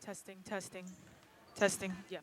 Testing, testing, testing. Yeah.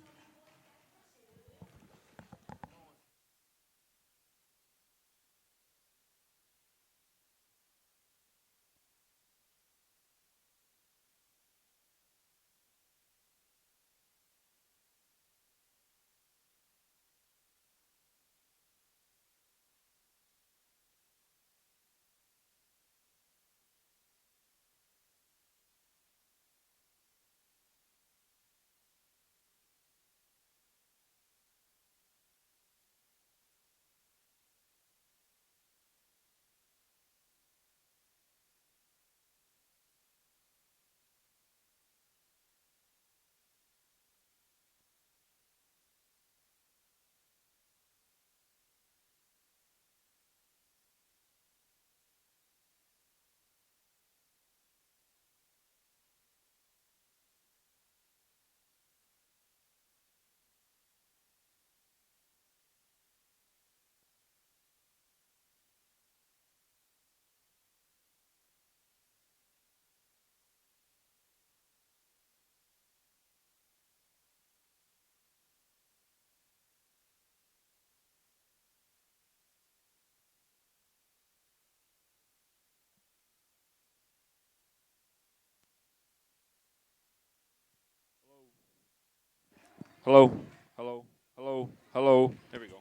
Hello, hello, hello, hello. There we go.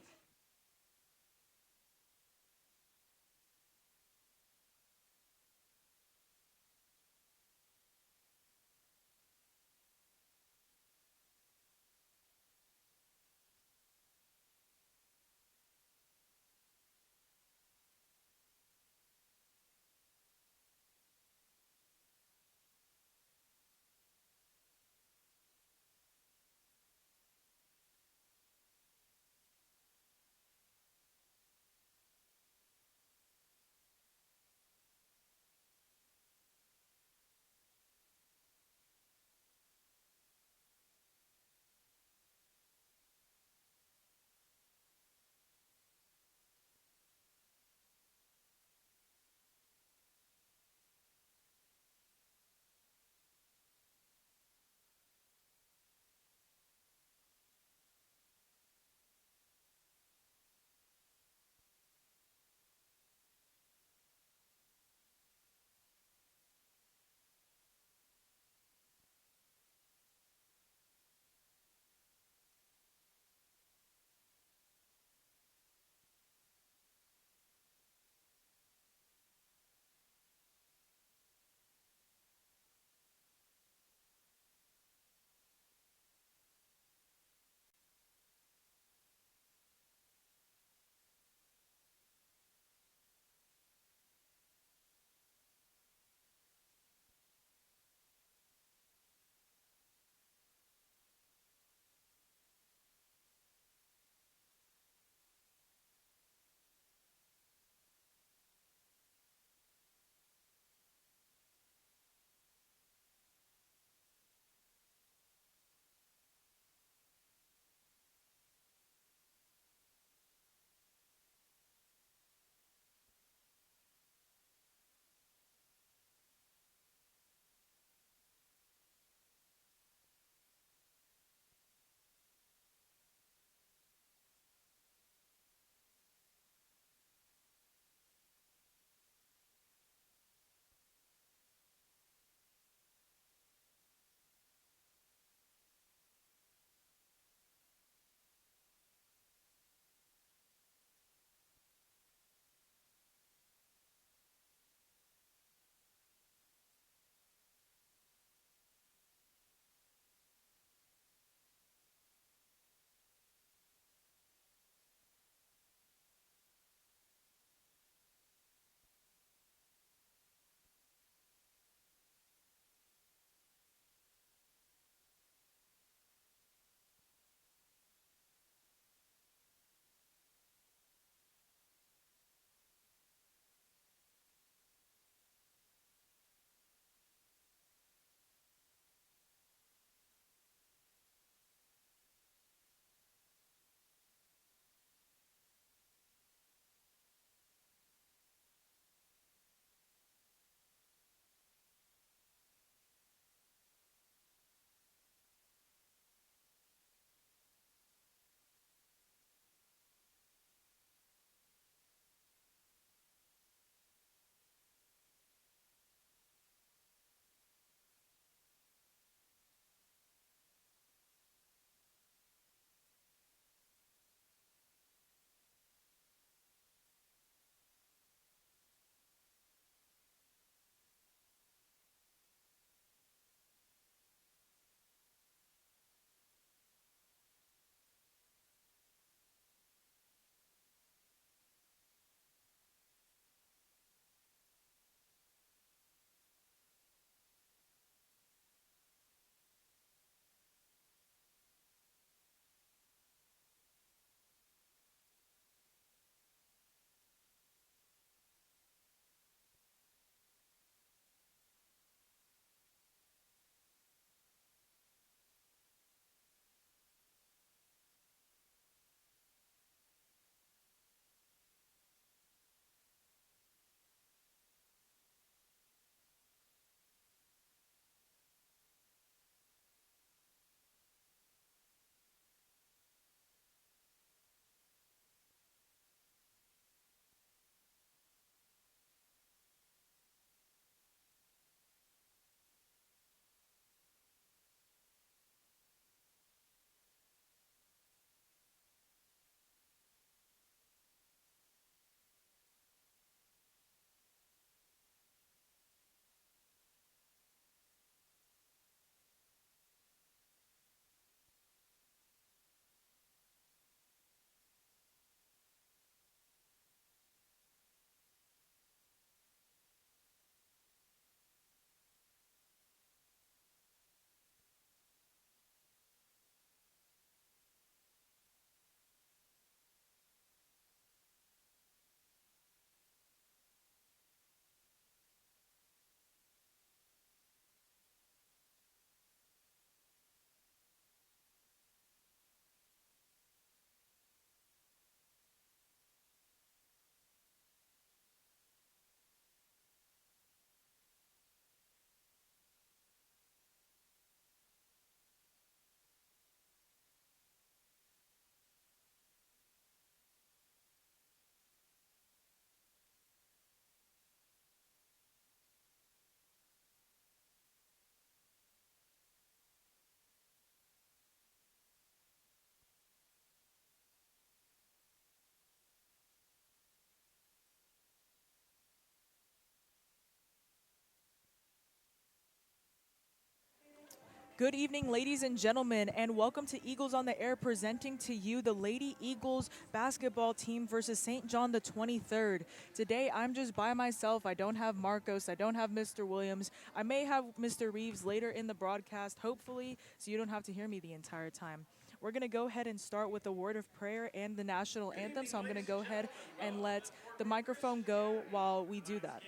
Good evening, ladies and gentlemen, and welcome to Eagles on the Air, presenting to you the Lady Eagles basketball team versus St. John the 23rd. Today, I'm just by myself. I don't have Marcos. I don't have Mr. Williams. I may have Mr. Reeves later in the broadcast, hopefully, so you don't have to hear me the entire time. We're going to go ahead and start with a word of prayer and the national anthem, so I'm going to go ahead and let the microphone go while we do that.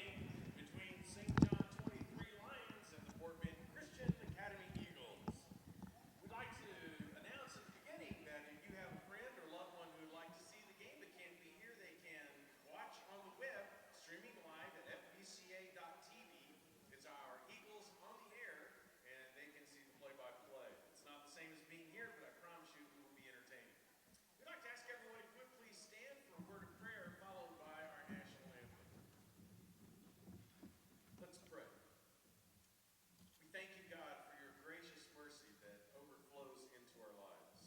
Between St. John 23 Lions and the Fort Bend Christian Academy Eagles. We'd like to announce at the beginning that if you have a friend or loved one who would like to see the game but can't be here, they can watch on the web, streaming live at FBCA.TV. It's our Eagles on the Air, and they can see the play-by-play. It's not the same as being here, but I promise you it will be entertaining. We'd like to ask everyone to quickly stand for a word of prayer followed by our national anthem. Let's pray. We thank you, God, for your gracious mercy that overflows into our lives.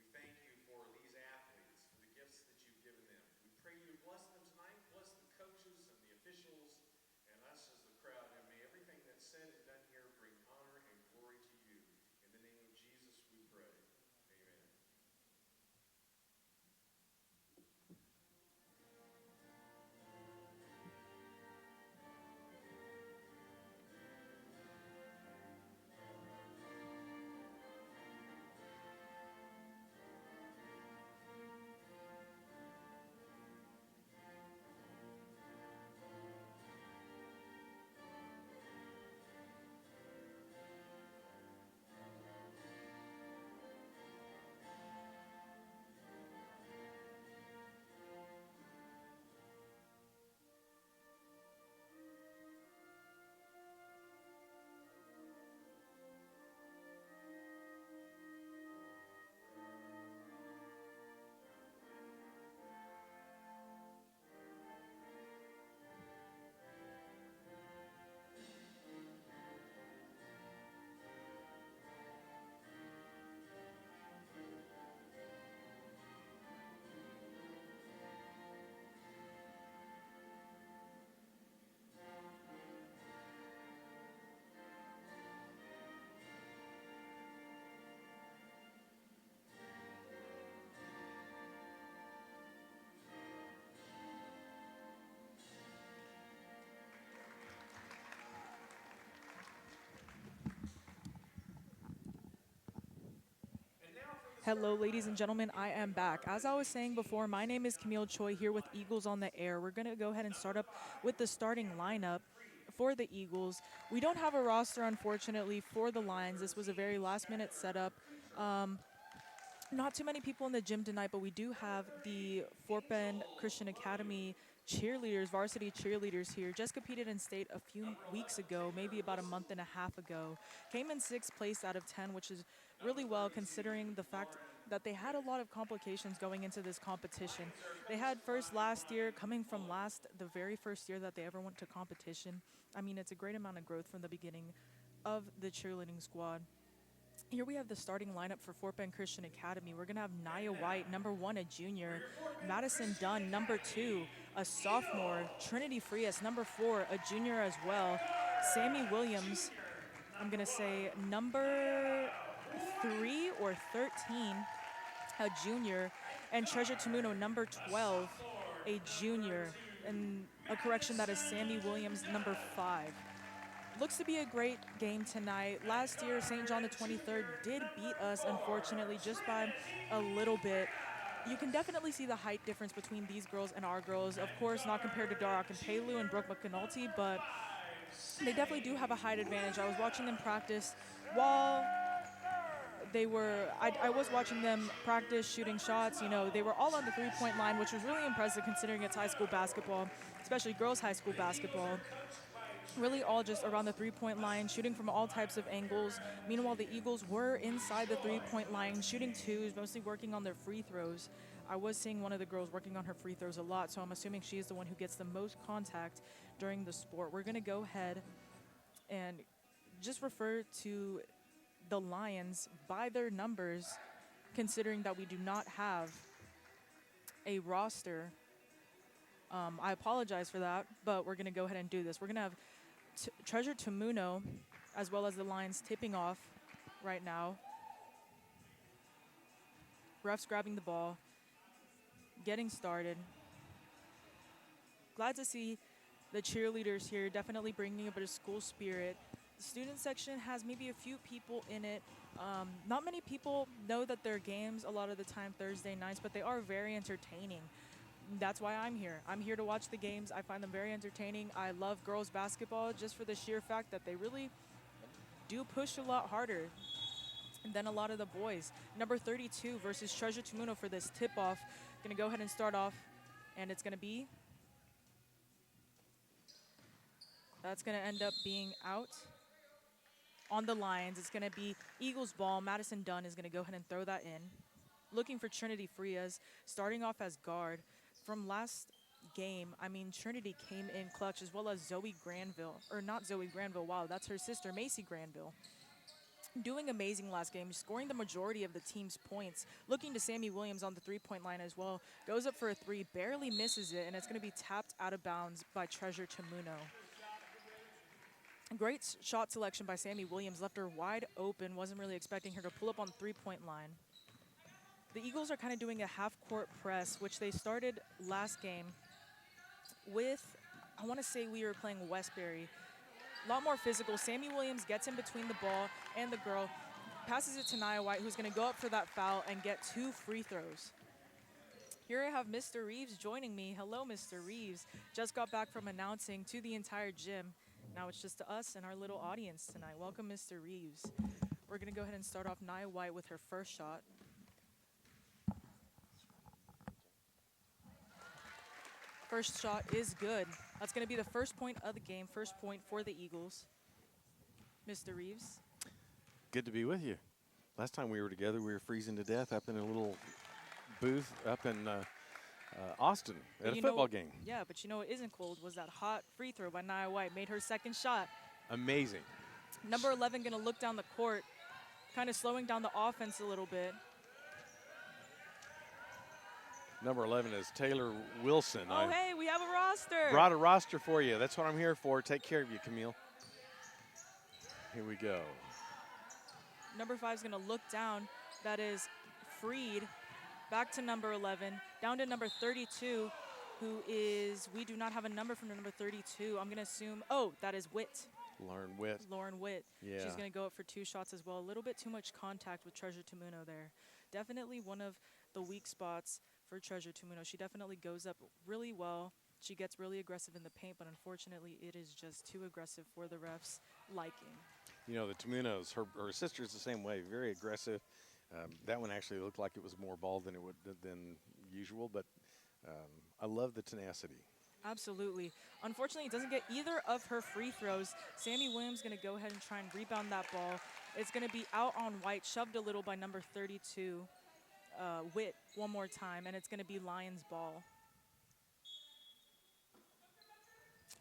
We thank you for these athletes, for the gifts that you've given them. We pray you to bless them tonight, bless the coaches and the officials, and us as the crowd, and may everything that's said and done here bring honor and glory to you. In the name of Jesus we pray. Amen. Hello, ladies and gentlemen. I am back. As I was saying before, my name is Camille Choi here with Eagles on the Air. We're going to go ahead and start up with the starting lineup for the Eagles. We don't have a roster, unfortunately, for the Lions. This was a very last-minute setup. Not too many people in the gym tonight, but we do have the Fort Bend Christian Academy cheerleaders, varsity cheerleaders here. Just competed in state a few weeks ago, maybe about a month and a half ago. Came in 6th place out of 10, which is really well considering the fact that they had a lot of complications going into this competition. They had first last year, coming from the very first year that they ever went to competition. I mean, it's a great amount of growth from the beginning of the cheerleading squad. Here we have the starting lineup for Fort Bend Christian Academy. We're going to have Nia White, number 1, a junior. Madison Dunn, number 2, a sophomore. Trinity Frias, number 4, a junior as well. Sammy Williams, I'm going to say number 3 or 13, a junior. And Treasure Tamuno, number 12, a junior. And a correction, that is Sammy Williams, number 5. Looks to be a great game tonight. Last year, St. John the 23rd did beat us, unfortunately, just by a little bit. You can definitely see the height difference between these girls and our girls. Of course, not compared to Darak and Palu and Brooke McAnulty, but they definitely do have a height advantage. I was watching them practice while I was watching them practice shooting shots. You know, they were all on the three-point line, which was really impressive considering it's high school basketball, especially girls high school basketball. Really all just around the three-point line, shooting from all types of angles. Meanwhile, the Eagles were inside the three-point line, shooting twos, mostly working on their free throws. I was seeing one of the girls working on her free throws a lot, so I'm assuming she is the one who gets the most contact during the sport. We're going to go ahead and just refer to the Lions by their numbers, considering that we do not have a roster. I apologize for that, but we're going to go ahead and do this. We're going to have Treasure Tamuno, as well as the Lions tipping off right now. Refs grabbing the ball, getting started. Glad to see the cheerleaders here definitely bringing a bit of school spirit. The student section has maybe a few people in it. Not many people know that their games a lot of the time Thursday nights, but they are very entertaining. That's why I'm here. I'm here to watch the games. I find them very entertaining. I love girls basketball just for the sheer fact that they really do push a lot harder than a lot of the boys. Number 32 versus Treasure Tumuno for this tip-off. Going to go ahead and start off, and it's going to be, that's going to end up being out on the Lions. It's going to be Eagles ball. Madison Dunn is going to go ahead and throw that in. Looking for Trinity Frias, starting off as guard. From last game, I mean, Trinity came in clutch, as well as Zoe Granville, or not Zoe Granville, wow, that's her sister, Macy Granville. Doing amazing last game, scoring the majority of the team's points. Looking to Sammy Williams on the three-point line as well. Goes up for a three, barely misses it, and it's going to be tapped out of bounds by Treasure Tumuno. Great shot selection by Sammy Williams, left her wide open. Wasn't really expecting her to pull up on the three-point line. The Eagles are kind of doing a half-court press, which they started last game with, I want to say we were playing Westbury. A lot more physical. Sammy Williams gets in between the ball and the girl, passes it to Nia White, who's going to go up for that foul and get 2 free throws. Here I have Mr. Reeves joining me. Hello, Mr. Reeves. Just got back from announcing to the entire gym. Now it's just us and our little audience tonight. Welcome, Mr. Reeves. We're going to go ahead and start off Nia White with her first shot. First shot is good. That's going to be the first point of the game, first point for the Eagles. Mr. Reeves. Good to be with you. Last time we were together, we were freezing to death up in a little booth up in Austin at a football game. Yeah, but you know what isn't cold was that hot free throw by Nia White. Made her second shot. Amazing. Number 11 going to look down the court, kind of slowing down the offense a little bit. Number 11 is Taylor Wilson. Oh, hey, we have a roster. Brought a roster for you. That's what I'm here for. Take care of you, Camille. Here we go. Number 5 is going to look down. That is Freed. Back to number 11. Down to number 32, who is, we do not have a number from number 32. I'm going to assume, oh, that is Witt. Lauren Witt. Yeah. She's going to go up for 2 shots as well. A little bit too much contact with Treasure Tumuno there. Definitely one of the weak spots for Treasure Tumuno. She definitely goes up really well. She gets really aggressive in the paint, but unfortunately it is just too aggressive for the refs' liking. You know, the Tumunos, her sister's the same way, very aggressive. That one actually looked like it was more ball than usual, but I love the tenacity. Absolutely. Unfortunately, it doesn't get either of her free throws. Sammy Williams going to go ahead and try and rebound that ball. It's going to be out on White, shoved a little by number 32. Witt one more time, and it's going to be Lions ball.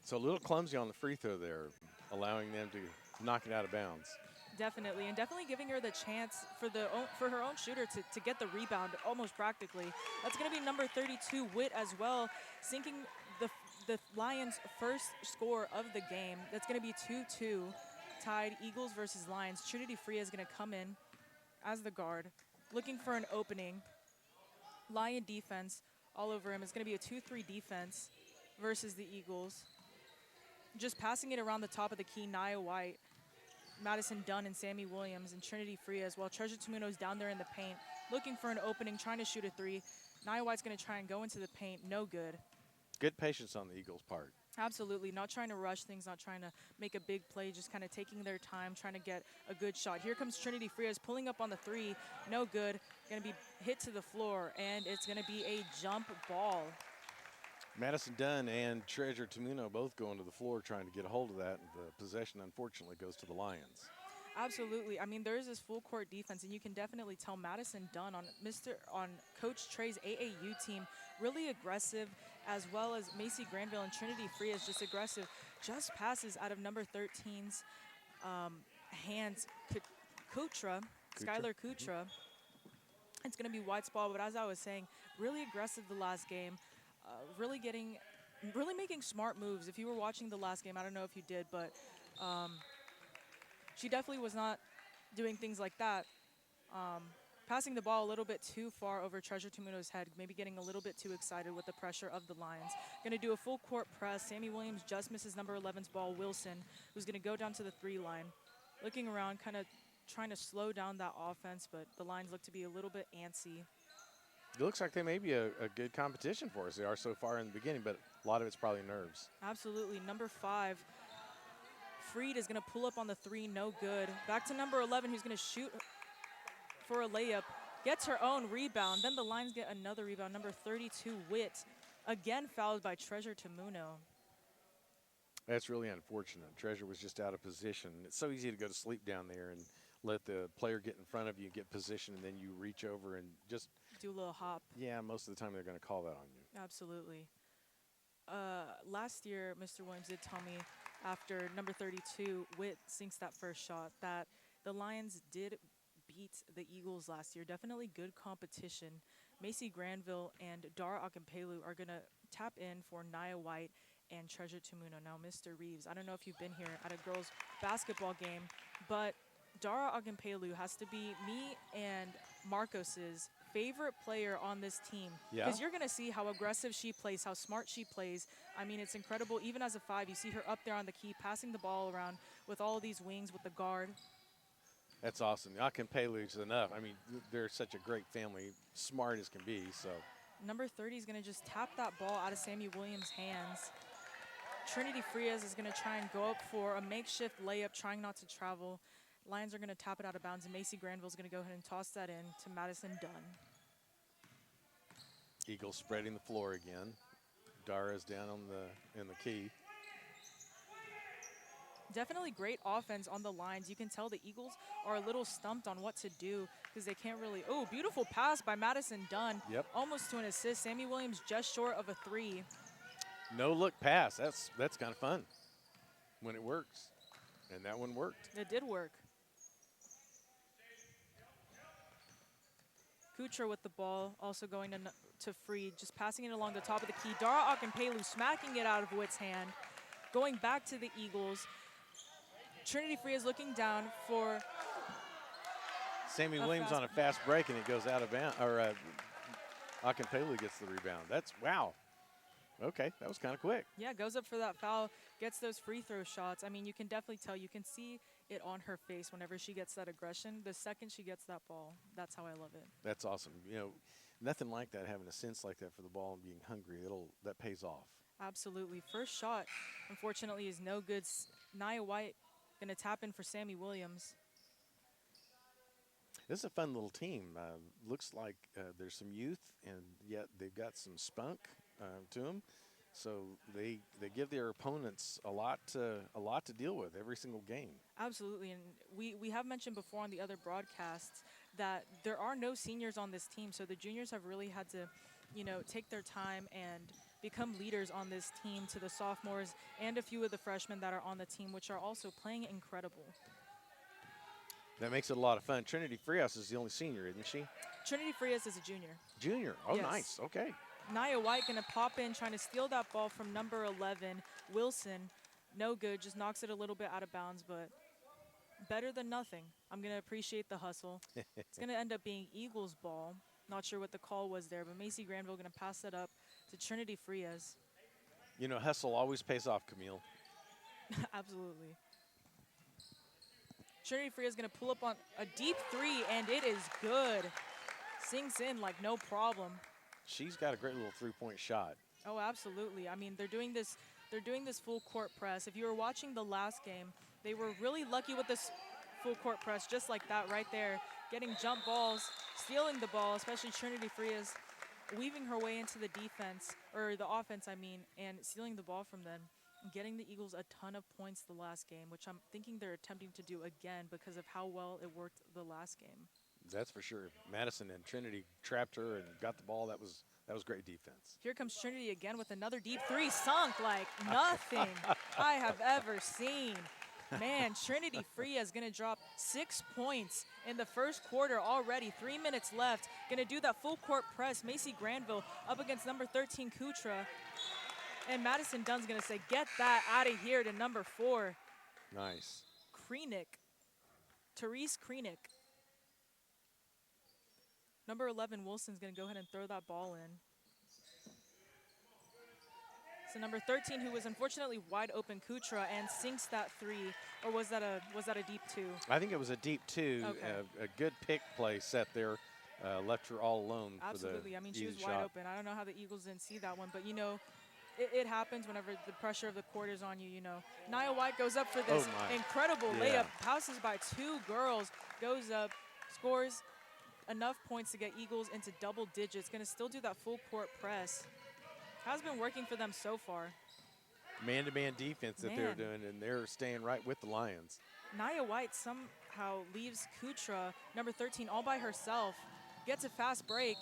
So a little clumsy on the free throw there, allowing them to knock it out of bounds. Definitely, and definitely giving her the chance for her own shooter to get the rebound almost practically. That's going to be number 32, Witt, as well, sinking the Lions' first score of the game. That's going to be 2-2, tied Eagles versus Lions. Trinity Fria is going to come in as the guard, looking for an opening. Lion defense all over him. It's going to be a 2-3 defense versus the Eagles. Just passing it around the top of the key, Nia White, Madison Dunn, and Sammy Williams, and Trinity Frias, while Treasure Tumuno's down there in the paint, looking for an opening, trying to shoot a 3. Nia White's going to try and go into the paint. No good. Good patience on the Eagles' part. Absolutely. Not trying to rush things, not trying to make a big play, just kind of taking their time, trying to get a good shot. Here comes Trinity Frias pulling up on the 3. No good. Going to be hit to the floor, and it's going to be a jump ball. Madison Dunn and Treasure Tumuno both going to the floor trying to get a hold of that. The possession, unfortunately, goes to the Lions. Absolutely. I mean, there is this full court defense, and you can definitely tell Madison Dunn on Coach Trey's AAU team, really aggressive, as well as Macy Granville and Trinity Frias, just aggressive. Just passes out of number 13's hands, Skylar Kutra. It's going to be White's ball, but as I was saying, really aggressive the last game. Really making smart moves. If you were watching the last game, I don't know if you did, but she definitely was not doing things like that. Passing the ball a little bit too far over Treasure Tamuno's head, maybe getting a little bit too excited with the pressure of the Lions. Going to do a full court press. Sammy Williams just misses number 11's ball, Wilson, who's going to go down to the 3 line. Looking around, kind of trying to slow down that offense, but the Lions look to be a little bit antsy. It looks like they may be a good competition for us. They are so far in the beginning, but a lot of it's probably nerves. Absolutely. Number 5, Freed is going to pull up on the 3, no good. Back to number 11, who's going to shoot for a layup, gets her own rebound. Then the Lions get another rebound. Number 32, Witt, again fouled by Treasure Tamuno. That's really unfortunate. Treasure was just out of position. It's so easy to go to sleep down there and let the player get in front of you, get position, and then you reach over and just do a little hop. Yeah, most of the time they're going to call that on you. Absolutely. Last year, Mr. Williams did tell me after number 32, Witt sinks that first shot, that the Lions did beat the Eagles last year. Definitely good competition. Macy Granville and Dara Akampelu are going to tap in for Nia White and Treasure Tamuno. Now, Mr. Reeves, I don't know if you've been here at a girls' basketball game, but Dara Akampelu has to be me and Marcos's favorite player on this team. Yeah. Because you're going to see how aggressive she plays, how smart she plays. I mean, it's incredible. Even as a 5, you see her up there on the key, passing the ball around with all of these wings with the guard. That's awesome. Akampelu is enough. I mean, they're such a great family, smart as can be. So number 30 is going to just tap that ball out of Sammy Williams' hands. Trinity Frias is going to try and go up for a makeshift layup, trying not to travel. Lions are going to tap it out of bounds, and Macy Granville is going to go ahead and toss that in to Madison Dunn. Eagles spreading the floor again. Dara's down on in the key. Definitely great offense on the lines. You can tell the Eagles are a little stumped on what to do because they can't really. Oh, beautiful pass by Madison Dunn. Yep. Almost to an assist. Sammy Williams just short of a 3. No look pass. That's kind of fun when it works, and that one worked. It did work. Kutra with the ball, also going to Freed, just passing it along the top of the key. Dara Akampelu smacking it out of Witt's hand. Going back to the Eagles. Trinity Frias looking down for Sammy Williams on a fast break, and it goes out of bounds. Or Akampelu gets the rebound. That's wow. Okay, that was kind of quick. Yeah, goes up for that foul, gets those free throw shots. I mean, you can definitely tell. You can see it on her face whenever she gets that aggression. The second she gets that ball, that's how I love it. That's awesome. You know, nothing like that, having a sense like that for the ball and being hungry, that pays off. Absolutely. First shot, unfortunately, is no good. Nia White going to tap in for Sammy Williams. This is a fun little team. Looks like there's some youth, and yet they've got some spunk to them. So they give their opponents a lot to deal with every single game. Absolutely, and we have mentioned before on the other broadcasts that there are no seniors on this team, so the juniors have really had to, take their time and become leaders on this team to the sophomores and a few of the freshmen that are on the team, which are also playing incredible. That makes it a lot of fun. Trinity Frias is the only senior, isn't she? Trinity Frias is a junior. Junior. Oh, yes. Nice. Okay. Nia White going to pop in, trying to steal that ball from number 11, Wilson. No good, just knocks it a little bit out of bounds, but better than nothing. I'm going to appreciate the hustle. It's going to end up being Eagles ball. Not sure what the call was there, but Macy Granville going to pass that up to Trinity Frias. You know, hustle always pays off, Camille. Absolutely. Trinity Frias going to pull up on a deep 3, and it is good. Sinks in like no problem. She's got a great little three-point shot. Oh, absolutely. I mean, they're doing this full court press. If you were watching the last game, they were really lucky with this full court press, just like that right there, getting jump balls, stealing the ball, especially Trinity Frias, weaving her way into the defense, or the offense, I mean, and stealing the ball from them, getting the Eagles a ton of points the last game, which I'm thinking they're attempting to do again because of how well it worked the last game. That's for sure. Madison and Trinity trapped her and got the ball. That was great defense. Here comes Trinity again with another deep 3, sunk like nothing I have ever seen. Man, Trinity Frias is going to drop 6 points in the first quarter already. 3 minutes left. Going to do that full court press. Macy Granville up against number 13, Kutra. And Madison Dunn's going to say, get that out of here to number 4. Nice. Kreenick. Therese Kreenick. Number 11, Wilson's going to go ahead and throw that ball in. So number 13, who was unfortunately wide open, Kutra, and sinks that three. Or was that a deep two? I think it was a deep two. Okay. A good pick play set there. Left her all alone. Absolutely. For the I mean, she was easy wide shot. open. I don't know how the Eagles didn't see that one, but, you know, it happens whenever the pressure of the court is on you, you know. Nia White goes up for this incredible layup, passes by two girls, goes up, scores enough points to get Eagles into double digits. Going to still do that full court press. Has been working for them so far. Man-to-man defense that they're doing, and they're staying right with the Lions. Nia White somehow leaves Kutra, number 13, all by herself. Gets a fast break.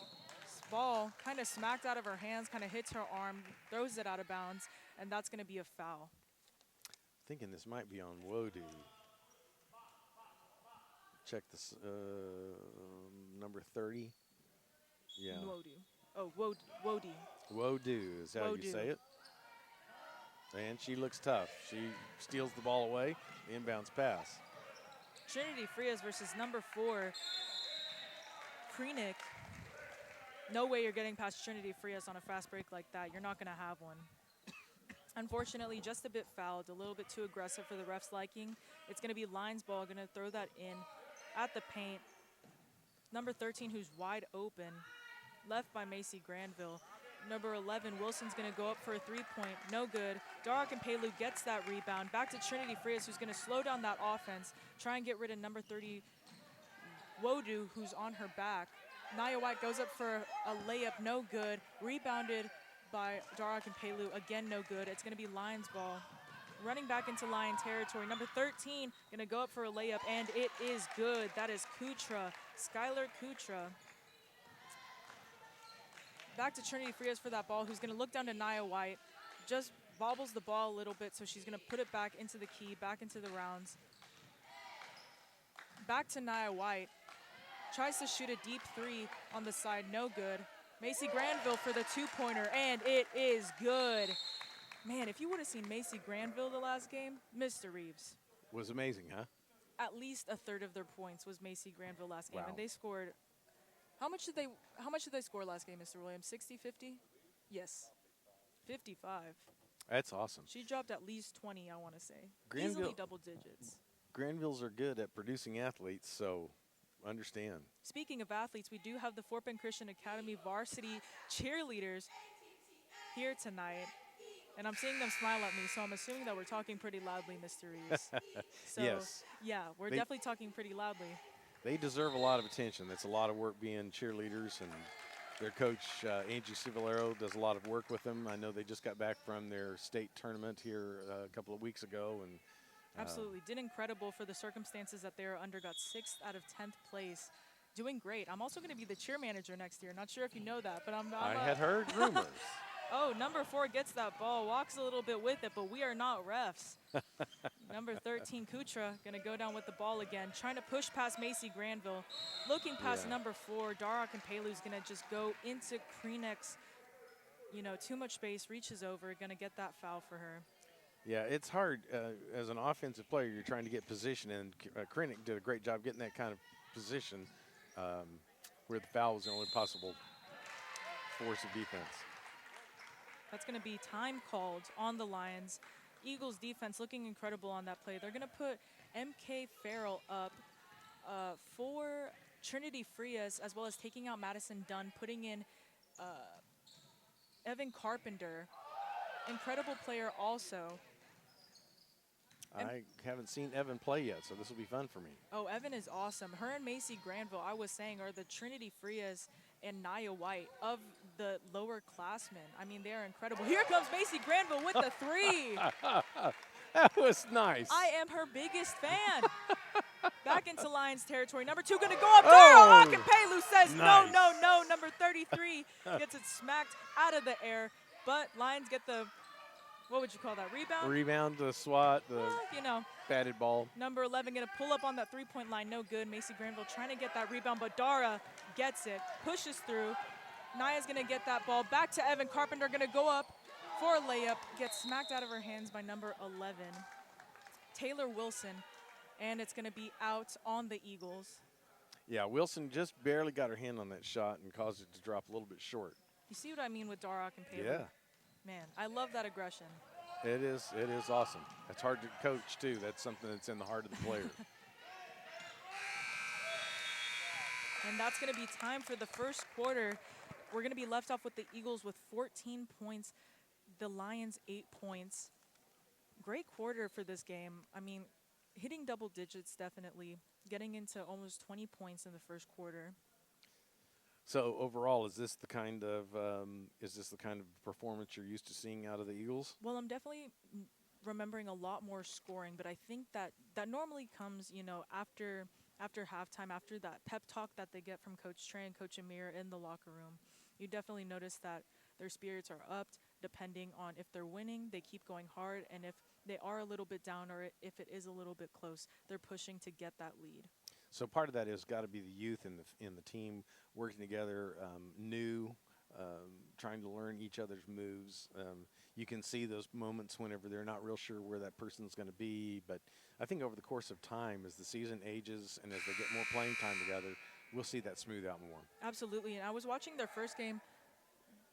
Ball kind of smacked out of her hands, kind of hits her arm, throws it out of bounds, and that's going to be a foul. Thinking this might be on Wodu. Check this, number 30. Yeah. Wodu. Oh, Wodi. Wodu is how you Wodu. say it. And she looks tough. She steals the ball away, inbounds pass. Trinity Frias versus number 4, Kreenick. No way you're getting past Trinity Frias on a fast break like that. You're not going to have one. Unfortunately, just a bit fouled, a little bit too aggressive for the refs' liking. It's going to be Lions ball, going to throw that in at the paint. Number 13, who's wide open, left by Macy Granville. Number 11, Wilson's going to go up for a three-point, no good. Dara Pelu gets that rebound. Back to Trinity Frias, who's going to slow down that offense, try and get rid of number 30, Wodu, who's on her back. Nia White goes up for a layup, no good. Rebounded by Dara Pelu, again no good. It's going to be Lions ball. Running back into Lion territory. Number 13 going to go up for a layup, and it is good. That is Kutra, Skylar Kutra. Back to Trinity Frias for that ball, who's going to look down to Nia White. Just bobbles the ball a little bit, so she's going to put it back into the key, back into the rounds. Back to Nia White. Tries to shoot a deep three on the side, no good. Macy Granville for the two-pointer, and it is good. Man, if you would have seen Macy Granville the last game, Mr. Reeves. Was amazing, huh? At least a third of their points was Macy Granville last game, Wow. and they scored. How much did they score last game, Mr. Williams? 60, 50? Yes. 55. That's awesome. She dropped at least 20, I want to say. Granville- Easily double digits. Granvilles are good at producing athletes, so understand. Speaking of athletes, we do have the Fort Bend Christian Academy varsity cheerleaders here tonight. And I'm seeing them smile at me, so I'm assuming that we're talking pretty loudly, Mr. Reeves. So, Yes. yeah, we're They- definitely talking pretty loudly. They deserve a lot of attention. That's a lot of work being cheerleaders, and their coach, Angie Civillero, does a lot of work with them. I know they just got back from their state tournament here a couple of weeks ago. And Absolutely. Did incredible for the circumstances that they were under. Got 6th out of 10th place. Doing great. I'm also going to be the cheer manager next year. Not sure if you know that, but I had heard rumors. Oh, number 4 gets that ball, walks a little bit with it, but we are not refs. Number 13, Kutra, going to go down with the ball again, trying to push past Macy Granville. Looking past number 4, Dara Pelu is going to just go into Kreenick's, too much space, reaches over, going to get that foul for her. Yeah, it's hard. As an offensive player, you're trying to get position, and Kreenick did a great job getting that kind of position where the foul was the only possible force of defense. That's going to be time called on the Lions. Eagles defense looking incredible on that play. They're going to put MK Farrell up for Trinity Frias, as well as taking out Madison Dunn, putting in Evan Carpenter. Incredible player also. I haven't seen Evan play yet, so this will be fun for me. Oh, Evan is awesome. Her and Macy Granville, I was saying, are the Trinity Frias and Nia White of the lower classmen. I mean, they're incredible. Here comes Macy Granville with the 3. That was nice. I am her biggest fan. Back into Lions territory. Number 2 going to go up. Dara Pelu says nice. no. Number 33 gets it smacked out of the air. But Lions get the, what would you call that, rebound? Rebound, the swat, the batted ball. Number 11 going to pull up on that three-point line. No good. Macy Granville trying to get that rebound, but Dara gets it, pushes through. Nia's going to get that ball. Back to Evan Carpenter, going to go up for a layup. Gets smacked out of her hands by number 11. Taylor Wilson and it's going to be out on the Eagles. Yeah, Wilson just barely got her hand on that shot and caused it to drop a little bit short. You see what I mean with Darok and Paley? Yeah, Man, I love that aggression. it is awesome. It's hard to coach, too. That's something that's in the heart of the player. And that's going to be time for the first quarter. We're going to be left off with the Eagles with 14 points, the Lions 8 points. Great quarter for this game. I mean, hitting double digits definitely, getting into almost 20 points in the first quarter. So overall, is this the kind of performance you're used to seeing out of the Eagles? Well, I'm definitely remembering a lot more scoring, but I think that normally comes, after halftime, after that pep talk that they get from Coach Trey and Coach Amir in the locker room. You definitely notice that their spirits are upped depending on if they're winning, they keep going hard, and if they are a little bit down or if it is a little bit close, they're pushing to get that lead. So part of that has got to be the youth in the team working together, trying to learn each other's moves. You can see those moments whenever they're not real sure where that person's going to be. But I think over the course of time, as the season ages and as they get more playing time together, we'll see that smooth out more. Absolutely. And I was watching their first game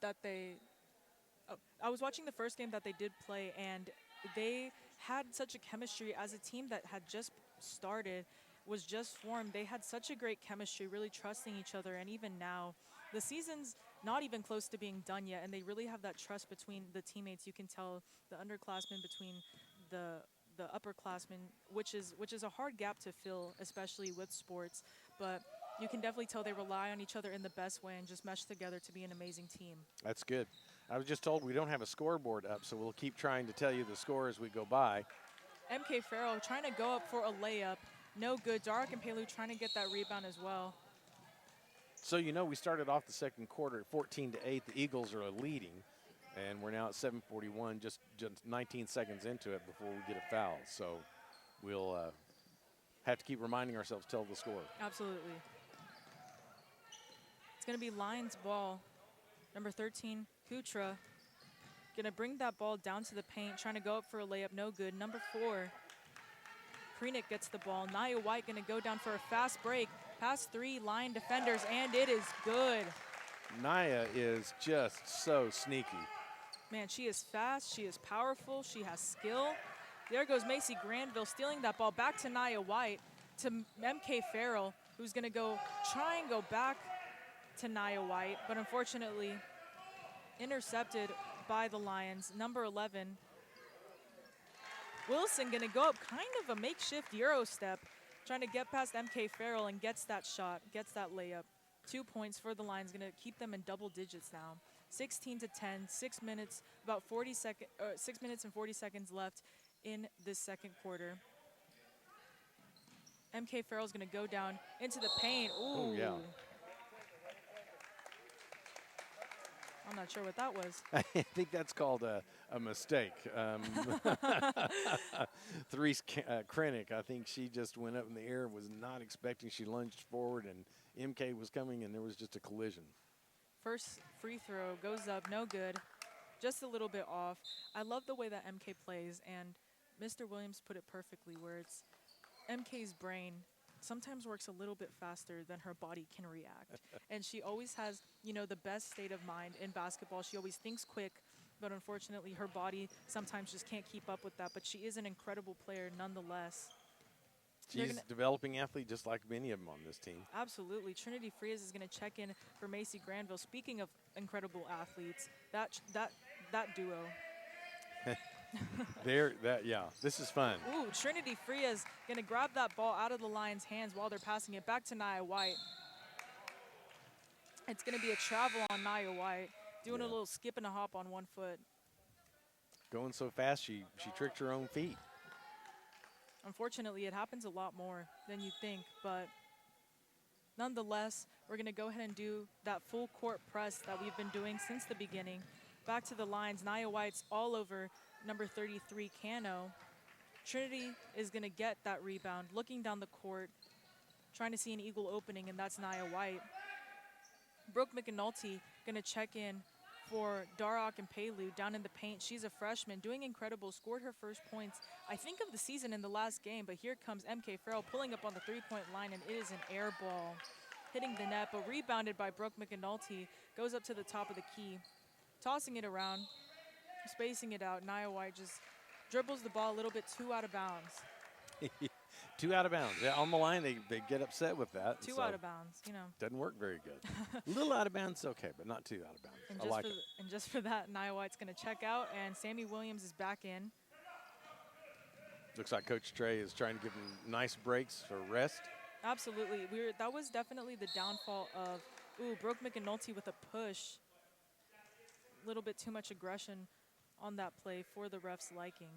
that they did play, and they had such a chemistry as a team that had just started, was just formed. They had such a great chemistry, really trusting each other. And even now, the season's not even close to being done yet, and they really have that trust between the teammates. You can tell the underclassmen between the upperclassmen, which is a hard gap to fill, especially with sports. But you can definitely tell they rely on each other in the best way and just mesh together to be an amazing team. That's good. I was just told we don't have a scoreboard up, so we'll keep trying to tell you the score as we go by. MK Farrell trying to go up for a layup. No good. Dark and Pelu trying to get that rebound as well. So, we started off the second quarter at 14-8. The Eagles are leading, and we're now at 7:41, just 19 seconds into it before we get a foul. So we'll have to keep reminding ourselves to tell the score. Absolutely. It's going to be Lions ball. Number 13, Kutra, going to bring that ball down to the paint, trying to go up for a layup. No good. Number 4, Krenick gets the ball. Nia White going to go down for a fast break. Past 3 Lion defenders, and it is good. Nia is just so sneaky. Man, she is fast. She is powerful. She has skill. There goes Macy Granville stealing that ball back to Nia White, to MK Farrell, who's going to try and go back to Nia White, but unfortunately intercepted by the Lions. Number 11, Wilson going to go up kind of a makeshift Euro step, trying to get past MK Farrell and gets that shot, gets that layup. 2 points for the Lions, going to keep them in double digits now. 16-10, 6 minutes, about 6 minutes and 40 seconds left in this second quarter. MK Farrell's going to go down into the paint. Ooh. Oh, yeah. I'm not sure what that was. I think that's called a mistake. Therese Krenick, I think she just went up in the air, was not expecting. She lunged forward, and MK was coming, and there was just a collision. First free throw goes up, no good. Just a little bit off. I love the way that MK plays, and Mr. Williams put it perfectly, where it's MK's brain sometimes works a little bit faster than her body can react. And she always has, the best state of mind in basketball. She always thinks quick, but unfortunately her body sometimes just can't keep up with that. But she is an incredible player nonetheless. She's a developing athlete just like many of them on this team. Absolutely. Trinity Frias is going to check in for Macy Granville. Speaking of incredible athletes, that duo. This is fun. Ooh, Trinity Frias going to grab that ball out of the Lions' hands while they're passing it back to Nia White. It's going to be a travel on Nia White, doing a little skip and a hop on one foot. Going so fast, she tricked her own feet. Unfortunately, it happens a lot more than you think, but nonetheless, we're going to go ahead and do that full court press that we've been doing since the beginning. Back to the lines. Nia White's all over number 33, Cano. Trinity is going to get that rebound, looking down the court, trying to see an Eagle opening, and that's Nia White. Brooke McAnulty going to check in for Darok and Pelu down in the paint. She's a freshman, doing incredible, scored her first points, I think, of the season in the last game, but here comes MK Farrell pulling up on the three-point line, and it is an air ball hitting the net, but rebounded by Brooke McAnulty, goes up to the top of the key, tossing it around, spacing it out. Nia White just dribbles the ball a little bit too out of bounds. 2 out of bounds. Yeah, on the line, they get upset with that. Too so out of bounds, you know. Doesn't work very good. A little out of bounds, okay, but not too out of bounds. And I like it. and just for that, Nia White's going to check out, and Sammy Williams is back in. Looks like Coach Trey is trying to give them nice breaks for rest. Absolutely. That was definitely the downfall of, Brooke McAnulty with a push. A little bit too much aggression on that play for the ref's liking.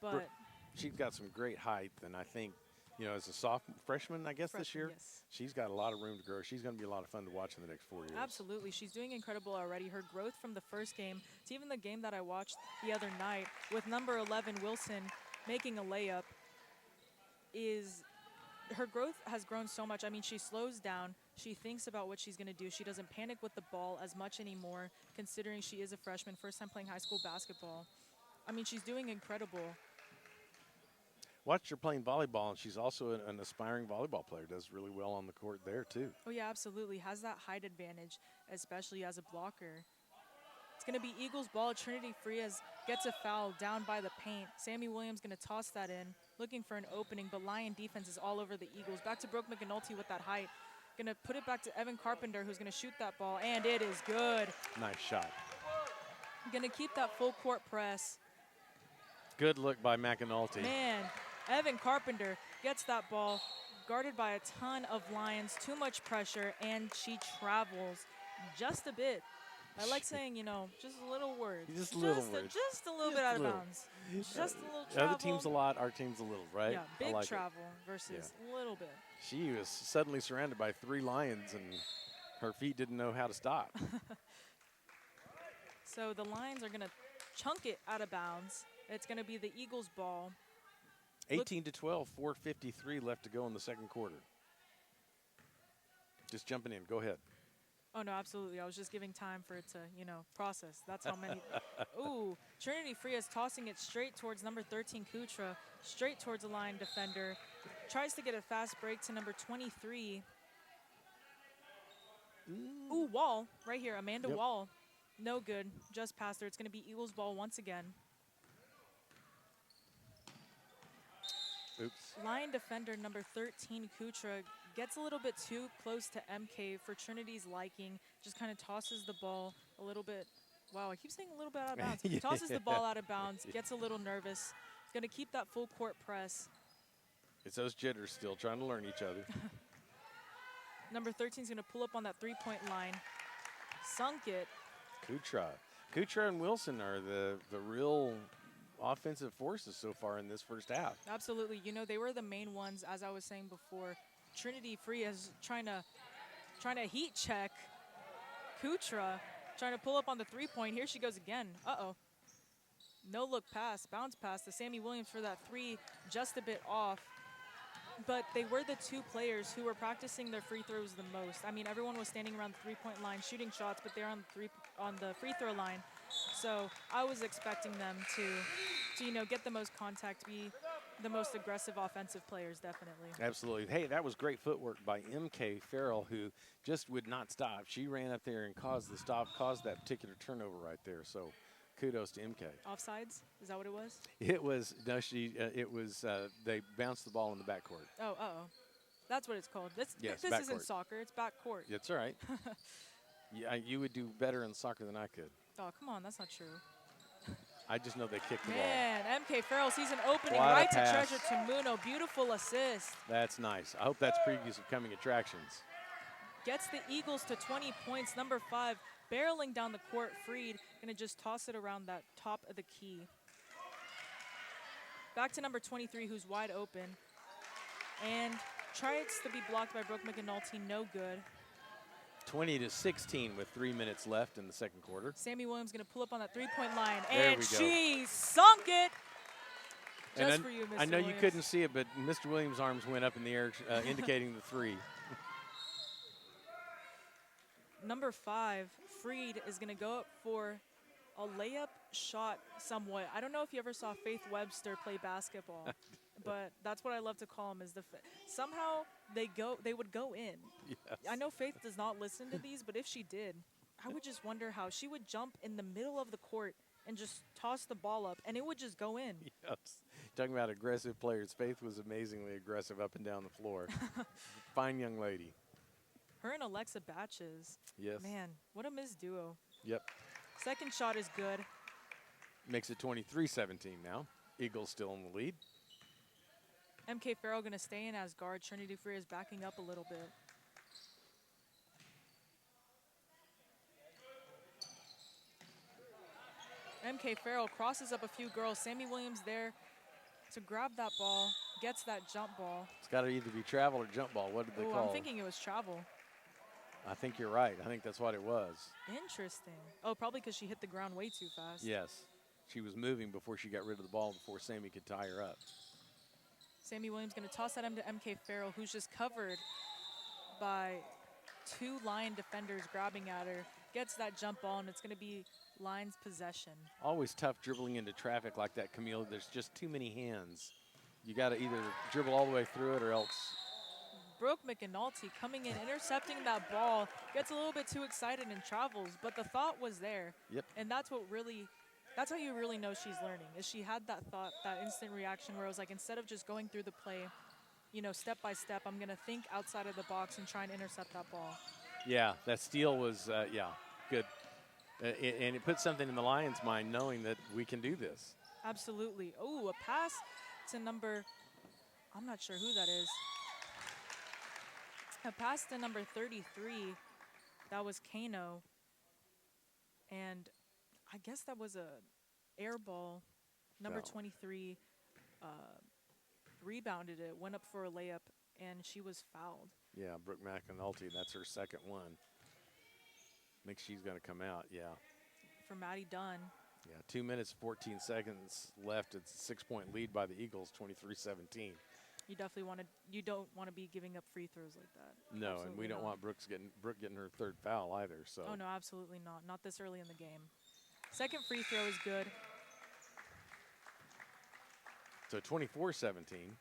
But She's got some great height, and I think, as a sophomore, freshman, I guess, this year, yes. she's got a lot of room to grow. She's going to be a lot of fun to watch in the next 4 years. Absolutely. She's doing incredible already. Her growth from the first game to even the game that I watched the other night with number 11, Wilson, making a layup, her growth has grown so much. I mean, she slows down. She thinks about what she's going to do. She doesn't panic with the ball as much anymore, considering she is a freshman, first time playing high school basketball. I mean, she's doing incredible. Watched her playing volleyball, and she's also an aspiring volleyball player. Does really well on the court there, too. Oh, yeah, absolutely. Has that height advantage, especially as a blocker. It's going to be Eagles ball. Trinity Frias gets a foul down by the paint. Sammy Williams going to toss that in, looking for an opening, but Lion defense is all over the Eagles. Back to Brooke McAnulty with that height. Going to put it back to Evan Carpenter, who's going to shoot that ball, and it is good. Nice shot. Going to keep that full court press. Good look by McAnulty. Man, Evan Carpenter gets that ball, guarded by a ton of Lions, too much pressure, and she travels just a bit. I like saying, just a little word. Just a little word. Just a little bit out of bounds. Just a little travel. Other team's a lot, our team's a little, right? Yeah, I big like travel versus a little bit. She was suddenly surrounded by 3 Lions, and her feet didn't know how to stop. So the Lions are going to chunk it out of bounds. It's going to be the Eagles ball. 18-12, 4:53 left to go in the second quarter. Just jumping in. Go ahead. Oh, no, absolutely. I was just giving time for it to, process. That's how many. Ooh, Trinity Frias tossing it straight towards number 13, Kutra, straight towards the line defender. Tries to get a fast break to number 23. Ooh, Wall, right here, Amanda Wall. No good, just past her. It's going to be Eagles ball once again. Oops. Line defender number 13, Kutra, gets a little bit too close to MK for Trinity's liking. Just kind of tosses the ball a little bit. Wow, I keep saying a little bit out of bounds. Yeah. Tosses the ball out of bounds, gets a little nervous. He's going to keep that full court press. It's those jitters still trying to learn each other. Number 13 is going to pull up on that three-point line. Sunk it. Kutra and Wilson are the real offensive forces so far in this first half. Absolutely. They were the main ones, as I was saying before. Trinity Frias trying to heat check Kutra, trying to pull up on the three-point. Here she goes again. Uh-oh. No look pass, bounce pass to Sammy Williams for that three, just a bit off. But they were the 2 players who were practicing their free throws the most. I mean, everyone was standing around the three-point line shooting shots, but they're on the free throw line. So I was expecting them to get the most contact, be the most aggressive offensive players, definitely. Absolutely. Hey, that was great footwork by MK Farrell, who just would not stop. She ran up there and caused that particular turnover right there. So kudos to MK. Offsides? Is that what it was? It was, no, they bounced the ball in the backcourt. Oh, uh-oh. That's what it's called. This isn't soccer. It's backcourt. That's all right. Yeah, you would do better in soccer than I could. Oh, come on. That's not true. I just know they kicked the ball. Man, MK Farrell sees an opening What a right to pass. Treasure Tamuno. Beautiful assist. That's nice. I hope that's previews of coming attractions. Gets the Eagles to 20 points. Number 5, barreling down the court. Freed, going to just toss it around that top of the key. Back to number 23, who's wide open. And tries to be blocked by Brooke McAnulty. No good. 20-16 with 3 minutes left in the second quarter. Sammy Williams going to pull up on that three-point line. There And we go. she sunk it. Just And for you, Mr. I know you Williams. couldn't see it, but Mr. Williams' arms went up in the air, indicating the 3. Number 5, Freed is going to go up for a layup shot somewhat. I don't know if you ever saw Faith Webster play basketball, but that's what I love to call them. Is somehow they would go in. Yes. I know Faith does not listen to these, but if she did, I would just wonder how she would jump in the middle of the court and just toss the ball up, and it would just go in. Yes. Talking about aggressive players, Faith was amazingly aggressive up and down the floor. Fine young lady. Her and Alexa Batches. Yes. Man, what a Miss duo. Yep. Second shot is good. Makes it 23-17 now. Eagles still in the lead. MK Farrell going to stay in as guard. Trinity Free is backing up a little bit. MK Farrell crosses up a few girls. Sammy Williams there to grab that ball, gets that jump ball. It's got to either be travel or jump ball. What did they call I'm it? thinking it was travel. I think you're right. I think that's what it was. Interesting. Oh, probably because she hit the ground way too fast. Yes. She was moving before she got rid of the ball before Sammy could tie her up. Sammy Williams going to toss that into MK Farrell, who's just covered by two Lion defenders grabbing at her. Gets that jump ball, and it's going to be Lion's possession. Always tough dribbling into traffic like that, Camille. There's just too many hands. You got to either dribble all the way through it or else. Brooke McAnulty coming in, intercepting that ball, gets a little bit too excited and travels, but the thought was there. Yep. And that's how you really know she's learning, is she had that thought, that instant reaction where it was like, instead of just going through the play, you know, step by step, I'm going to think outside of the box and try and intercept that ball. Yeah, that steal was, good. And it put something in the Lions' mind knowing that we can do this. Absolutely. Oh, a pass to number, I'm not sure who that is. A pass to number 33, that was Kano. And I guess that was a air ball. Number Foul. 23 rebounded it, went up for a layup, and she was fouled. Yeah, Brooke McAnulty, that's her second one. Thinks she's going to come out, yeah. For Maddie Dunn. Yeah, 2 minutes, 14 seconds left. It's a 6-point lead by the Eagles, 23-17. You don't want to be giving up free throws like that. No, Absolutely and we don't not. want Brooke getting her third foul either. So. Oh, no, absolutely not. Not this early in the game. Second free throw is good. So 24-17.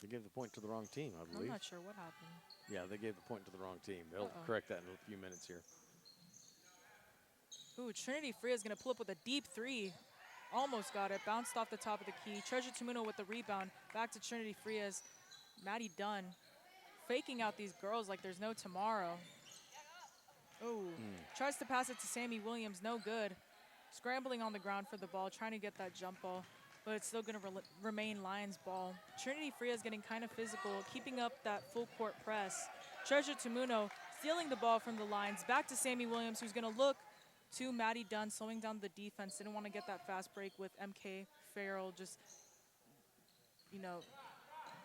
They gave the point to the wrong team, I believe. I'm not sure what happened. Yeah, they gave the point to the wrong team. They'll correct that in a few minutes here. Ooh, Trinity Free is going to pull up with a deep three. Almost got it. Bounced off the top of the key. Treasure Tamuno with the rebound. Back to Trinity Free as Maddie Dunn faking out these girls like there's no tomorrow. Ooh. Tries to pass it to Sammy Williams. No good. Scrambling on the ground for the ball. Trying to get that jump ball. But it's still going to remain Lions ball. Trinity Free is getting kind of physical. Keeping up that full court press. Treasure Tamuno stealing the ball from the Lions. Back to Sammy Williams, who's going to look to Maddie Dunn, slowing down the defense. Didn't want to get that fast break with MK Farrell. Just, you know,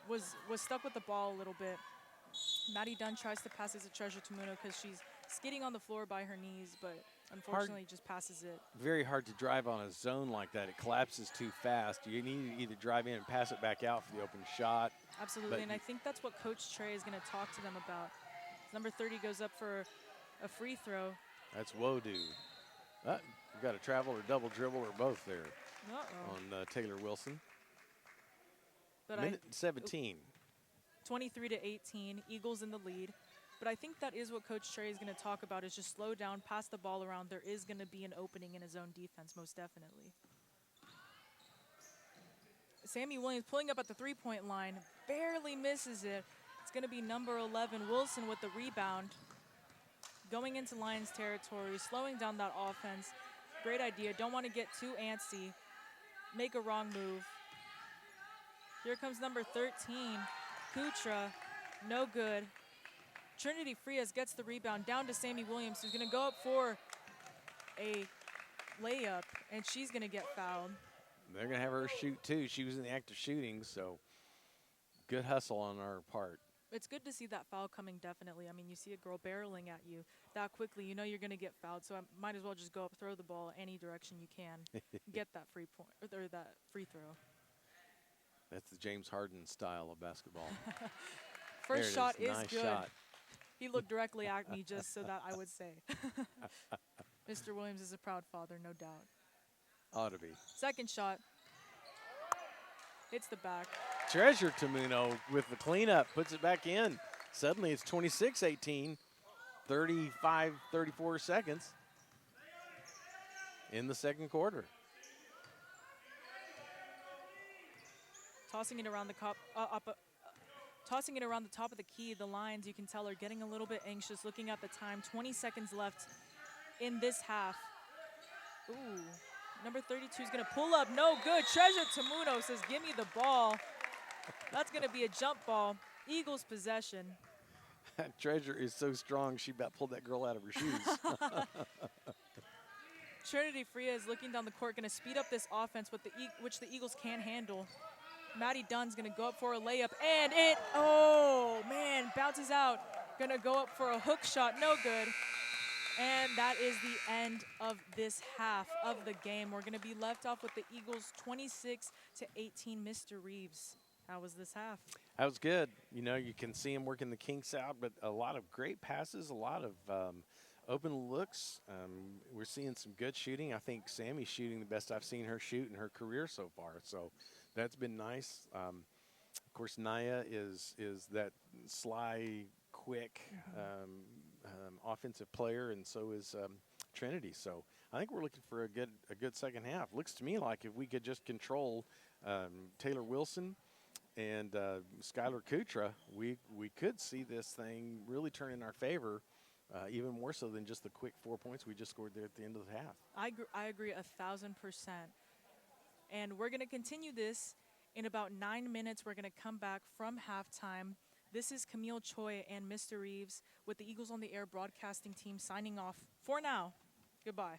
was stuck with the ball a little bit. Maddie Dunn tries to pass it to Treasure Tamuno because she's skidding on the floor by her knees, but unfortunately just passes it. Very hard to drive on a zone like that. It collapses too fast. You need to either drive in and pass it back out for the open shot. Absolutely, and I think that's what Coach Trey is going to talk to them about. Number 30 goes up for a free throw. That's Wodu. We've got a travel or double dribble or both there on Taylor Wilson. But Minute 17. 23-18, Eagles in the lead. But I think that is what Coach Trey is going to talk about, is just slow down, pass the ball around. There is going to be an opening in his own defense, most definitely. Sammy Williams pulling up at the three-point line, barely misses it. It's going to be number 11, Wilson, with the rebound. Going into Lions territory, slowing down that offense. Great idea. Don't want to get too antsy. Make a wrong move. Here comes number 13, Kutra. No good. Trinity Frias gets the rebound down to Sammy Williams, who's going to go up for a layup, and she's going to get fouled. They're going to have her shoot, too. She was in the act of shooting, so good hustle on our part. It's good to see that foul coming, definitely. I mean, you see a girl barreling at you that quickly, you know you're going to get fouled, so I might as well just go up, throw the ball any direction you can, get that free point or that free throw. That's the James Harden style of basketball. First shot is nice good. shot. He looked directly at me just so that I would say. Mr. Williams is a proud father, no doubt. Ought to be. Second shot. Hits the back. Treasure Tamuno with the cleanup, puts it back in. Suddenly it's 26-18, 34 seconds in the second quarter. Tossing it around the tossing it around the top of the key. The Lions, you can tell, are getting a little bit anxious looking at the time. 20 seconds left in this half. Ooh, number 32 is going to pull up. No good. Treasure Tamuno says, give me the ball. That's going to be a jump ball. Eagles possession. Treasure is so strong, she about pulled that girl out of her shoes. Trinity Freya is looking down the court, going to speed up this offense, which the Eagles can handle. Maddie Dunn's going to go up for a layup, and oh, man, bounces out. Going to go up for a hook shot, no good. And that is the end of this half of the game. We're going to be left off with the Eagles 26-18. Mr. Reeves, how was this half? That was good. You know, you can see him working the kinks out, but a lot of great passes, a lot of open looks. We're seeing some good shooting. I think Sammy's shooting the best I've seen her shoot in her career so far. So that's been nice. Of course, Naya is that sly, quick offensive player, and so is Trinity. So I think we're looking for a good second half. Looks to me like if we could just control Taylor Wilson and Skylar Kutra, we could see this thing really turn in our favor, even more so than just the quick 4 points we just scored there at the end of the half. I agree 1,000%. And we're going to continue this in about 9 minutes. We're going to come back from halftime. This is Camille Choi and Mr. Reeves with the Eagles on the Air broadcasting team signing off for now. Goodbye.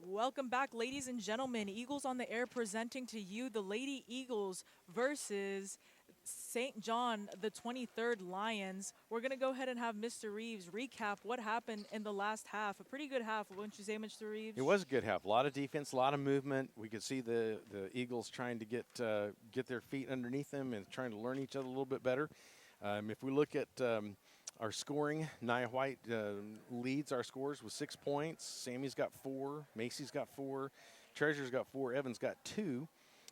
Welcome back, ladies and gentlemen. Eagles on the Air presenting to you the Lady Eagles versus St. John, the 23rd Lions. We're going to go ahead and have Mr. Reeves recap what happened in the last half. A pretty good half, wouldn't you say, Mr. Reeves? It was a good half. A lot of defense, a lot of movement. We could see the Eagles trying to get their feet underneath them and trying to learn each other a little bit better. If we look at our scoring, Nia White leads our scores with 6 points. Sammy's got 4. Macy's got 4. Treasure's got 4. Evans got 2.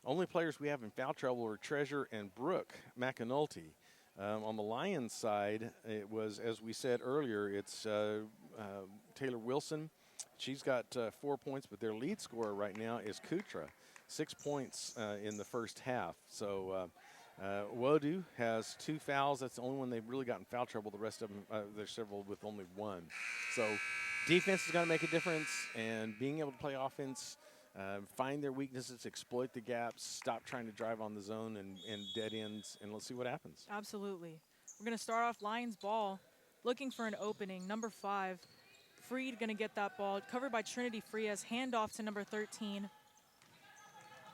Only players we have in foul trouble are Treasure and Brooke McAnulty. On the Lions side, it was, as we said earlier, it's Taylor Wilson. She's got 4 points, but their lead scorer right now is Kutra, 6 points in the first half. So Wodu has 2 fouls. That's the only one they've really gotten foul trouble. The rest of them, there's several with only 1. So defense is going to make a difference, and being able to play offense, find their weaknesses, exploit the gaps, stop trying to drive on the zone and dead ends, and let's see what happens. Absolutely. We're going to start off Lions ball, looking for an opening. Number 5, Freed going to get that ball, covered by Trinity Frias, handoff to number 13.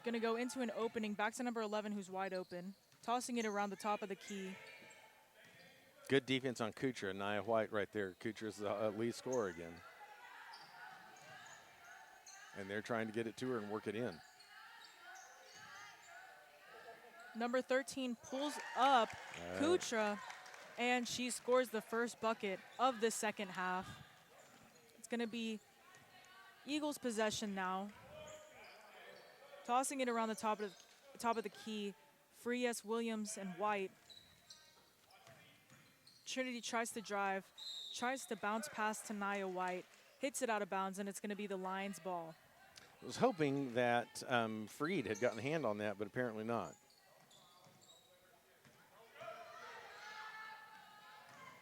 Going to go into an opening, back to number 11, who's wide open. Tossing it around the top of the key. Good defense on Kutra. Nia White right there. Kutra's the lead scorer again. And they're trying to get it to her and work it in. Number 13 pulls up Kutra, and she scores the first bucket of the second half. It's going to be Eagles possession now. Tossing it around the top of the key. Frias, Williams, and White. Trinity tries to drive, tries to bounce pass to Nia White, hits it out of bounds, and it's going to be the Lions ball. I was hoping that Freed had gotten a hand on that, but apparently not.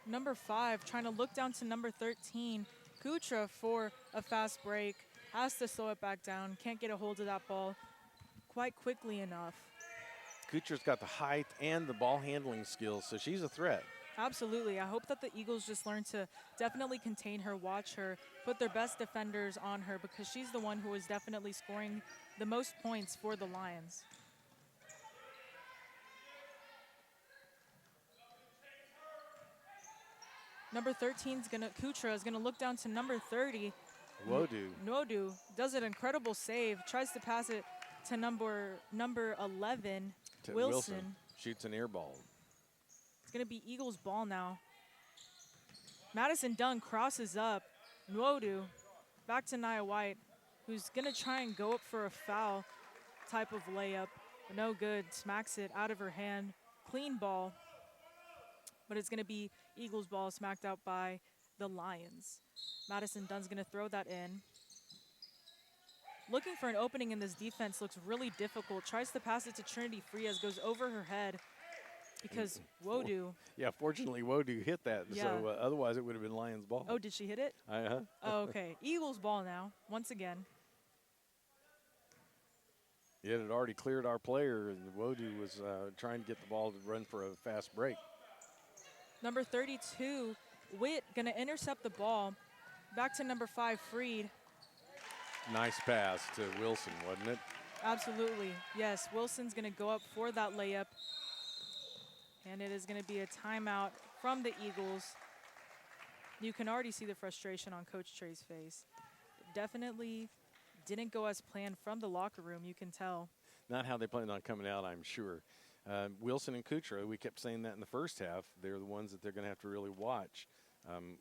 Number 5 trying to look down to number 13. Kutra for a fast break. Has to slow it back down. Can't get a hold of that ball quite quickly enough. Kutra's got the height and the ball handling skills, so she's a threat. Absolutely. I hope that the Eagles just learn to definitely contain her, watch her, put their best defenders on her, because she's the one who is definitely scoring the most points for the Lions. Number 13's Kutra is gonna look down to number 30. Wodu does an incredible save, tries to pass it to number 11, To Wilson. Shoots an air ball. It's gonna be Eagles ball now. Madison Dunn crosses up. Nwodu back to Nia White, who's gonna try and go up for a foul type of layup. No good, smacks it out of her hand. Clean ball, but it's gonna be Eagles ball smacked out by the Lions. Madison Dunn's gonna throw that in. Looking for an opening in this defense, looks really difficult. Tries to pass it to Trinity Frias, goes over her head because Wodu. Yeah, fortunately Wodu hit that, Yeah. so otherwise it would have been Lions ball. Oh, did she hit it? Uh-huh. Oh, okay. Eagles ball now, once again. It had already cleared our player, and Wodu was trying to get the ball to run for a fast break. Number 32, Witt, gonna intercept the ball. Back to number 5, Freed. Nice pass to Wilson, wasn't it? Absolutely, yes. Wilson's gonna go up for that layup. And it is gonna be a timeout from the Eagles. You can already see the frustration on Coach Trey's face. Definitely didn't go as planned from the locker room, you can tell. Not how they planned on coming out, I'm sure. Wilson and Kutra, we kept saying that in the first half. They're the ones that they're going to have to really watch.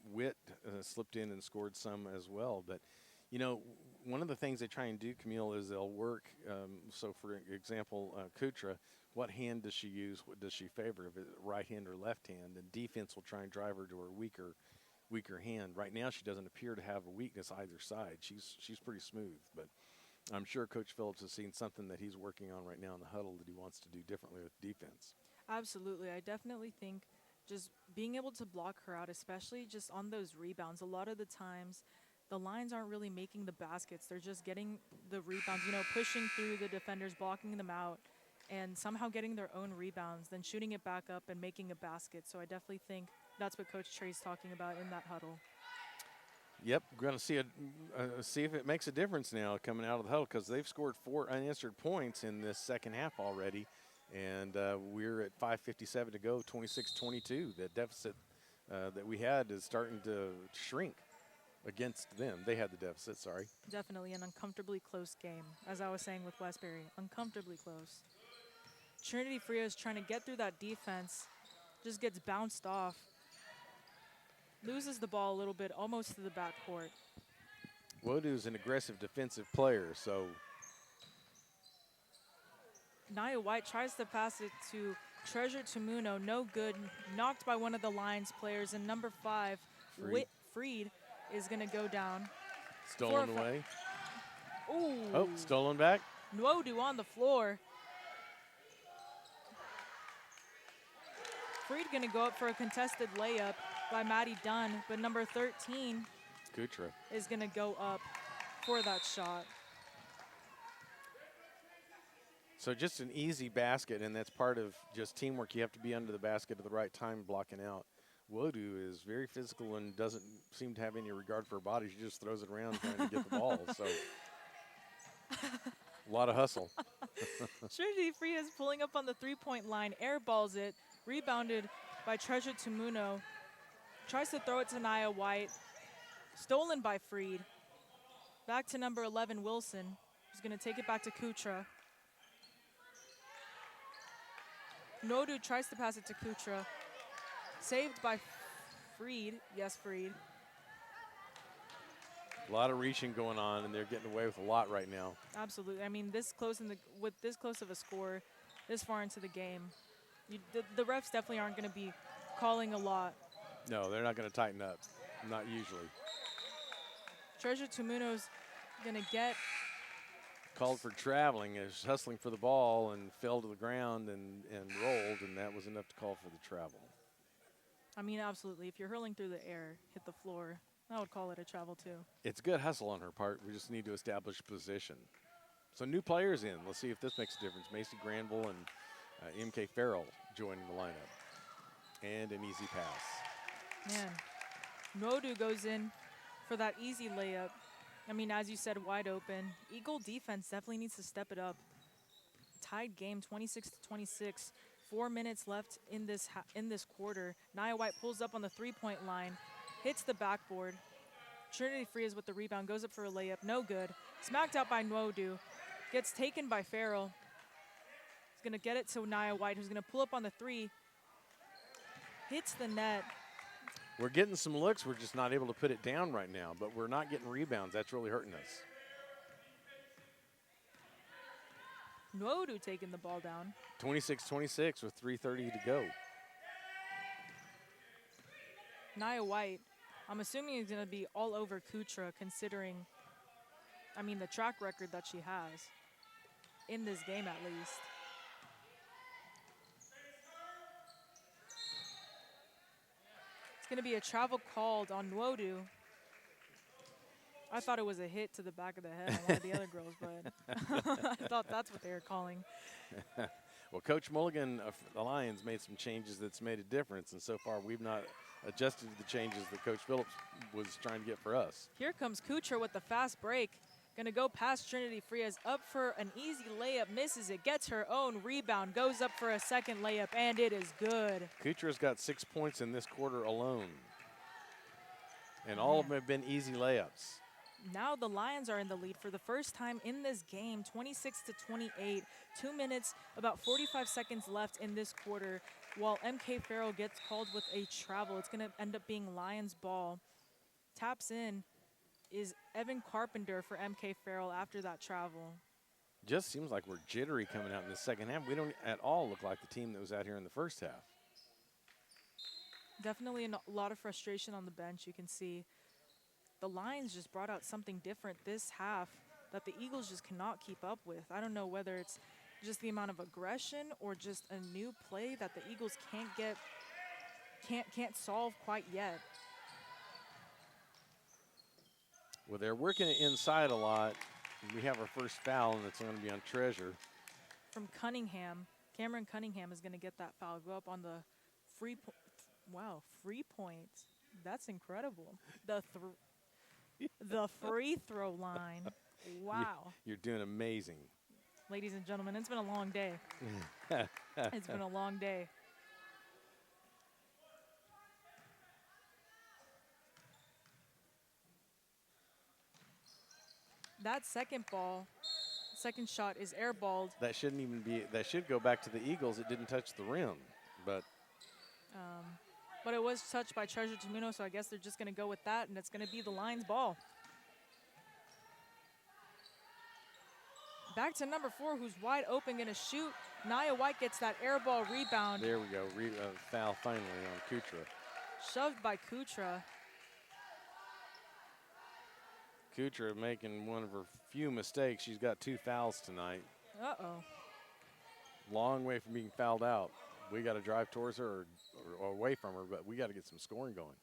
Witt slipped in and scored some as well. But, you know, one of the things they try and do, Camille, is they'll work. So, for example, Kutra, what hand does she use? What does she favor? If it's right hand or left hand? And defense will try and drive her to her weaker hand. Right now, she doesn't appear to have a weakness either side. She's pretty smooth. But I'm sure Coach Phillips has seen something that he's working on right now in the huddle that he wants to do differently with defense. Absolutely. I definitely think just being able to block her out, especially just on those rebounds. A lot of the times, the Lions aren't really making the baskets. They're just getting the rebounds, you know, pushing through the defenders, blocking them out, and somehow getting their own rebounds, then shooting it back up and making a basket. So I definitely think that's what Coach Trey's talking about in that huddle. Yep, we're going to see if it makes a difference now coming out of the huddle, because they've scored 4 unanswered points in this second half already, and we're at 5:57 to go, 26-22. The deficit that we had is starting to shrink against them. They had the deficit, sorry. Definitely an uncomfortably close game, as I was saying with Westbury. Uncomfortably close. Trinity Frias trying to get through that defense, just gets bounced off. Loses the ball a little bit, almost to the backcourt. Wodu's an aggressive defensive player, so Nia White tries to pass it to Treasure Tamuno, no good, knocked by one of the Lions players, and number 5, Freed is gonna go down. stolen away. Ooh. Oh, stolen back. Nwodu on the floor. Freed gonna go up for a contested layup by Maddie Dunn, but number 13 Kutra is gonna go up for that shot. So just an easy basket, and that's part of just teamwork. You have to be under the basket at the right time, blocking out. Wodu is very physical and doesn't seem to have any regard for her body. She just throws it around trying to get the ball. So a lot of hustle. Trinity Frias pulling up on the three-point line, airballs it, rebounded by Treasure Tamuno. Tries to throw it to Nia White. Stolen by Freed. Back to number 11, Wilson, who's going to take it back to Kutra. Nodu tries to pass it to Kutra. Saved by Freed. Yes, Freed. A lot of reaching going on, and they're getting away with a lot right now. Absolutely. I mean, this close with this close of a score, this far into the game, the refs definitely aren't going to be calling a lot. No, they're not going to tighten up. Not usually. Treasure Tamuno's going to get called for traveling, is hustling for the ball and fell to the ground and rolled, and that was enough to call for the travel. I mean, absolutely. If you're hurling through the air, hit the floor, I would call it a travel too. It's good hustle on her part. We just need to establish position. So new players in. Let's see if this makes a difference. Macy Granville and MK Farrell joining the lineup. And an easy pass. Man, Nodu goes in for that easy layup. I mean, as you said, wide open. Eagle defense definitely needs to step it up. Tied game, 26-26. 4 minutes left in this quarter. Nia White pulls up on the three-point line, hits the backboard. Trinity Frias with the rebound, goes up for a layup, no good. Smacked out by Nwodu, gets taken by Farrell. He's gonna get it to Nia White, who's gonna pull up on the three. Hits the net. We're getting some looks. We're just not able to put it down right now, but we're not getting rebounds. That's really hurting us. Nwodu taking the ball down. 26-26 with 3:30 to go. Nia White, I'm assuming is going to be all over Kutra, considering, I mean, the track record that she has in this game at least. It's going to be a travel called on Nwodu. I thought it was a hit to the back of the head on one of the other girls, but I thought that's what they were calling. Well, Coach Mulligan of the Lions made some changes that's made a difference, and so far we've not adjusted to the changes that Coach Phillips was trying to get for us. Here comes Kutra with the fast break. Gonna go past Trinity Frias, up for an easy layup, misses it, gets her own rebound, goes up for a second layup, and it is good. Kutra's got 6 points in this quarter alone, and all of them have been easy layups. Now the Lions are in the lead for the first time in this game, 26-28. 2 minutes, about 45 seconds left in this quarter. While MK Farrell gets called with a travel, it's going to end up being Lions ball. Taps in is Evan Carpenter for MK Farrell after that travel. Just seems like we're jittery coming out in the second half. We don't at all look like the team that was out here in the first half. Definitely a lot of frustration on the bench. You can see the Lions just brought out something different this half that the Eagles just cannot keep up with. I don't know whether it's just the amount of aggression or just a new play that the Eagles can't solve quite yet. Well, they're working it inside a lot. We have our first foul, and it's going to be on Treasure. From Cunningham, Cameron Cunningham is going to get that foul. Go up on the free point. That's incredible. the free throw line. Wow. You're doing amazing. Ladies and gentlemen, it's been a long day. It's been a long day. That second shot is airballed. That shouldn't even be. That should go back to the Eagles. It didn't touch the rim, but But it was touched by Treasure Tamino, so I guess they're just going to go with that, and it's going to be the Lions' ball. Back to number 4, who's wide open, going to shoot. Nia White gets that air ball rebound. there we go. Foul finally on Kutra. Shoved by Kutra. Kutra making one of her few mistakes. She's got 2 fouls tonight. Uh-oh. Long way from being fouled out. We got to drive towards her or away from her, but we got to get some scoring going.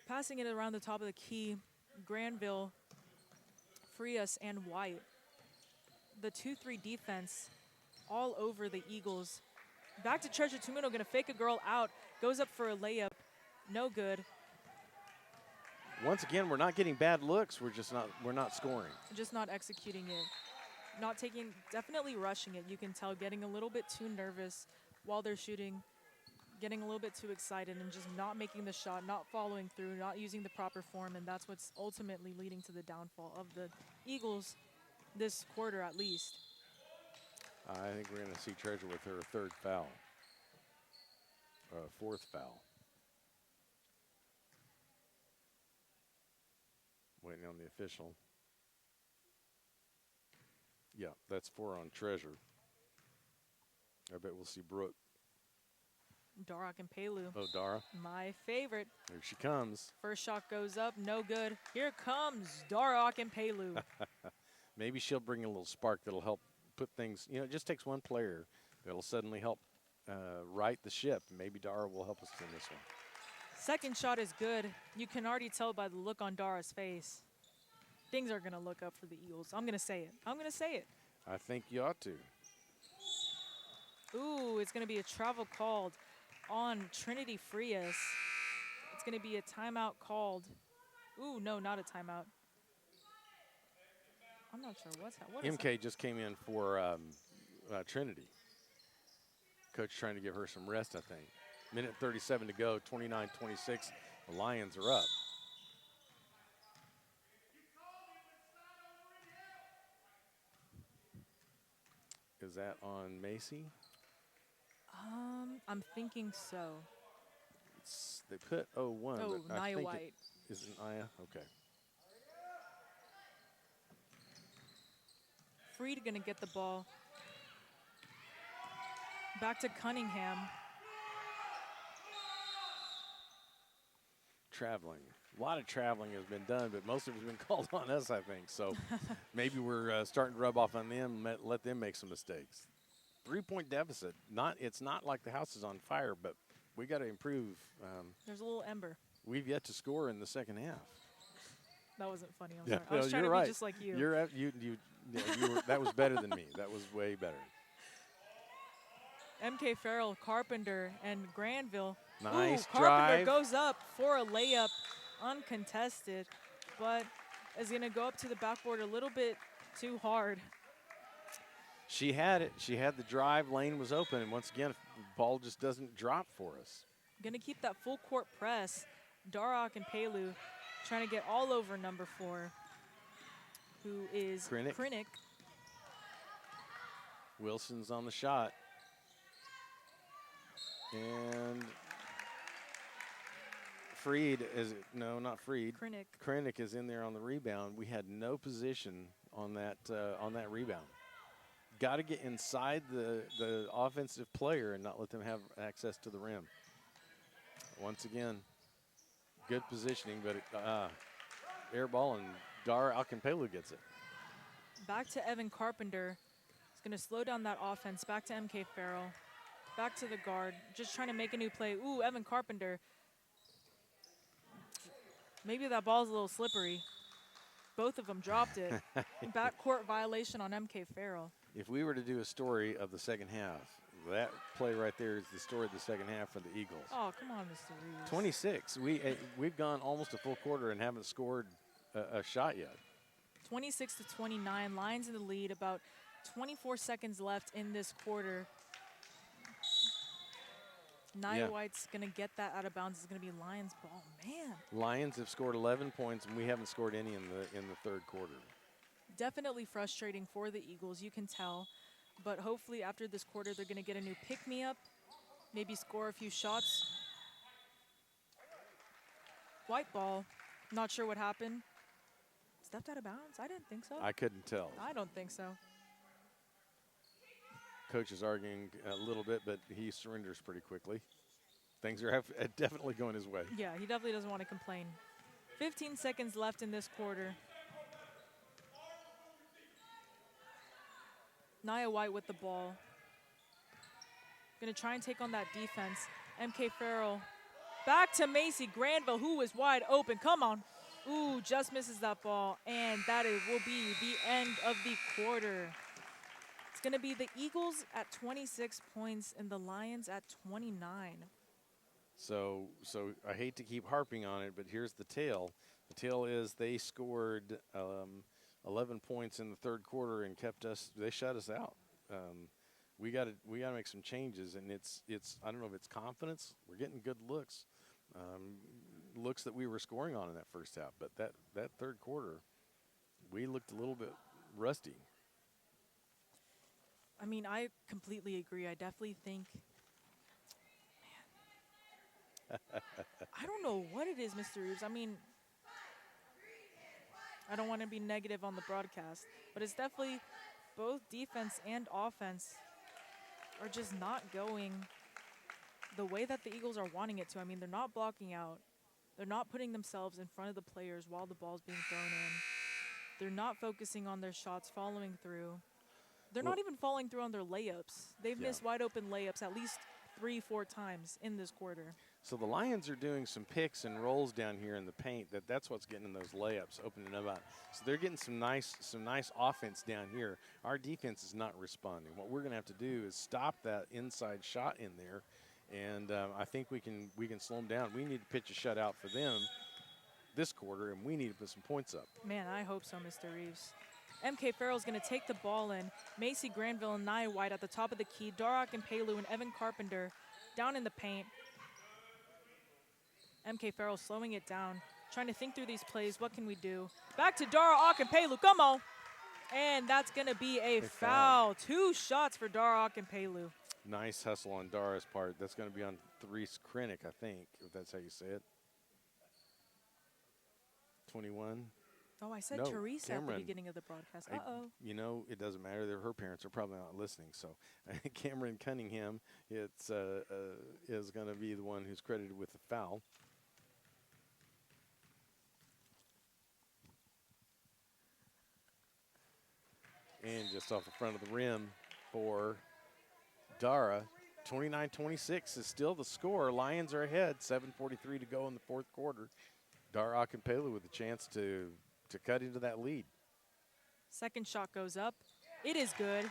Passing it around the top of the key, Granville, Frias, and White. The 2-3 defense all over the Eagles. Back to Treasure Tamino, going to fake a girl out. Goes up for a layup. No good. Once again, we're not getting bad looks. We're not scoring. Just not executing it. Not taking, definitely rushing it. You can tell, getting a little bit too nervous while they're shooting, getting a little bit too excited and just not making the shot, not following through, not using the proper form, and that's what's ultimately leading to the downfall of the Eagles this quarter at least. I think we're going to see Treasure with her 3rd foul, 4th foul. Waiting on the official. Yeah, that's 4 on Treasure. I bet we'll see Brooke. Darak and Pelu. Oh, Dara. My favorite. Here she comes. First shot goes up, no good. Here comes Darak and Pelu. Maybe she'll bring a little spark that'll help put things, it just takes one player that'll suddenly help right the ship. Maybe Dara will help us in this one. Second shot is good. You can already tell by the look on Dara's face. Things are going to look up for the Eagles. I'm going to say it. I'm going to say it. I think you ought to. Ooh, it's going to be a travel called on Trinity Frias. It's going to be a timeout called. Ooh, no, not a timeout. I'm not sure what is MK just came in for Trinity. Coach trying to give her some rest, I think. Minute 37 to go, 29-26. The Lions are up. Is that on Macy? I'm thinking so. They put 0-1. Oh, but I Nia think White. Is it Nia? Okay. Freed going to get the ball. Back to Cunningham. Traveling. A lot of traveling has been done, but most of it has been called on us, I think. So maybe we're starting to rub off on them, let them make some mistakes. 3-point deficit. It's not like the house is on fire, but we got to improve. There's a little ember. We've yet to score in the second half. That wasn't funny. I'm Yeah, sorry. I was trying to right. be just like you. That was better than me. That was way better. MK Farrell, Carpenter, and Granville. Nice Ooh, Carpenter drive. goes up for a layup, uncontested, but is going to go up to the backboard a little bit too hard. She had it. She had the drive. Lane was open, and once again, the ball just doesn't drop for us. Going to keep that full court press. Darak and Pelu trying to get all over number 4, who is Krennic. Wilson's on the shot. And Freed not Freed. Krennic is in there on the rebound. We had no position on that rebound. Got to get inside the offensive player and not let them have access to the rim. Once again, good positioning, but air ball, and Dara Alcanpelu gets it. Back to Evan Carpenter. He's going to slow down that offense. Back to MK Farrell. Back to the guard. Just trying to make a new play. Ooh, Evan Carpenter. Maybe that ball's a little slippery. Both of them dropped it. Backcourt violation on MK Farrell. If we were to do a story of the second half, that play right there is the story of the second half for the Eagles. Oh, come on, Mr. Reeves. 26. We've gone almost a full quarter and haven't scored a shot yet. 26 to 29. Lions in the lead. About 24 seconds left in this quarter. Nia Yeah. White's going to get that out of bounds. It's going to be Lions ball. Man, Lions have scored 11 points, and we haven't scored any in the third quarter. definitely frustrating for the Eagles, you can tell. But hopefully after this quarter, they're going to get a new pick-me-up, maybe score a few shots. White ball. Not sure what happened. Stepped out of bounds? I didn't think so. I couldn't tell. I don't think so. Coach is arguing a little bit, but he surrenders pretty quickly. Things are definitely going his way. Yeah, he definitely doesn't want to complain. 15 seconds left in this quarter. Nia White with the ball. Gonna try and take on that defense. MK Farrell. Back to Macy Granville, who is wide open. Come on. Ooh, just misses that ball. And that will be the end of the quarter. It's gonna be the Eagles at 26 points and the Lions at 29. So I hate to keep harping on it, but here's the tale. The tale is they scored 11 points in the third quarter and they shut us out. We got to make some changes, and it's I don't know if it's confidence. We're getting good looks, looks that we were scoring on in that first half, but that third quarter, we looked a little bit rusty. I mean, I completely agree. I definitely think, man, I don't know what it is, Mr. Reeves. I mean, I don't want to be negative on the broadcast, but it's definitely both defense and offense are just not going the way that the Eagles are wanting it to. I mean, they're not blocking out. They're not putting themselves in front of the players while the ball's being thrown in. They're not focusing on their shots, following through. They're not even following through on their layups. They've missed wide open layups at least 3-4 times in this quarter. So the Lions are doing some picks and rolls down here in the paint. That's what's getting those layups, opening them up. So they're getting some nice offense down here. Our defense is not responding. What we're going to have to do is stop that inside shot in there, and I think we can slow them down. We need to pitch a shutout for them this quarter, and we need to put some points up. Man, I hope so, Mr. Reeves. MK Farrell's going to take the ball in. Macy Granville and Nia White at the top of the key. Darroch and Palu and Evan Carpenter down in the paint. MK Farrell slowing it down, trying to think through these plays. What can we do? Back to Darroch and Palu. Come on. And that's going to be a foul. 2 shots for Darroch and Palu. Nice hustle on Dara's part. That's going to be on Therese Krennic, I think, if that's how you say it. 21. Oh, I said No, Teresa at Cameron. the beginning of the broadcast. Uh-oh. You know, it doesn't matter. Her parents are probably not listening. So Cameron Cunningham is going to be the one who's credited with the foul. And just off the front of the rim for Dara. 29-26 is still the score. Lions are ahead. 7:43 to go in the fourth quarter. Dara Akinpelu with a chance to cut into that lead. Second shot goes up. It is good.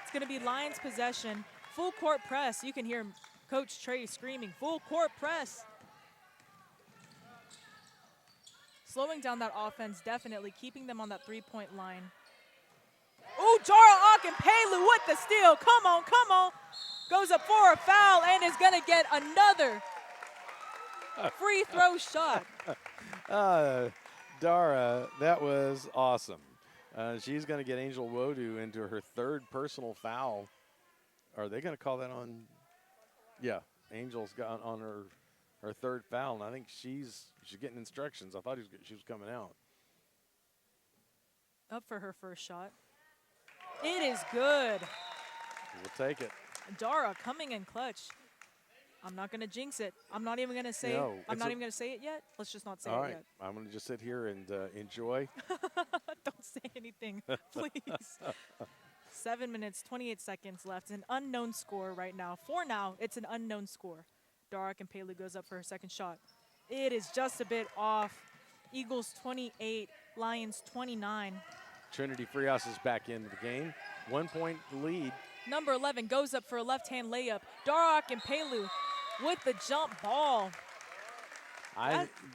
It's going to be Lions possession. Full court press. You can hear Coach Trey screaming, full court press. Slowing down that offense, definitely keeping them on that three-point line. Ooh, Darroch Akinpelu with the steal. Come on, come on. Goes up for a foul and is going to get another free throw shot. Dara, that was awesome. She's going to get Angel Wodu into her third personal foul. Are they going to call that on? Yeah, Angel's got on her third foul, and I think she's getting instructions. I thought she was coming out. Up for her first shot. It is good. We'll take it. Dara coming in clutch. I'm not going to jinx it. I'm not even going to say it. I'm not even going to say it yet. Let's just not say All it right. yet. I'm going to just sit here and enjoy. Don't say anything, please. 7 minutes, 28 seconds left. An unknown score right now. For now, it's an unknown score. Darroch Akinpelu goes up for her second shot. It is just a bit off. Eagles 28, Lions 29. Trinity Frias is back into the game. 1 point lead Number 11 goes up for a left-hand layup. Darok and Pelu with the jump ball.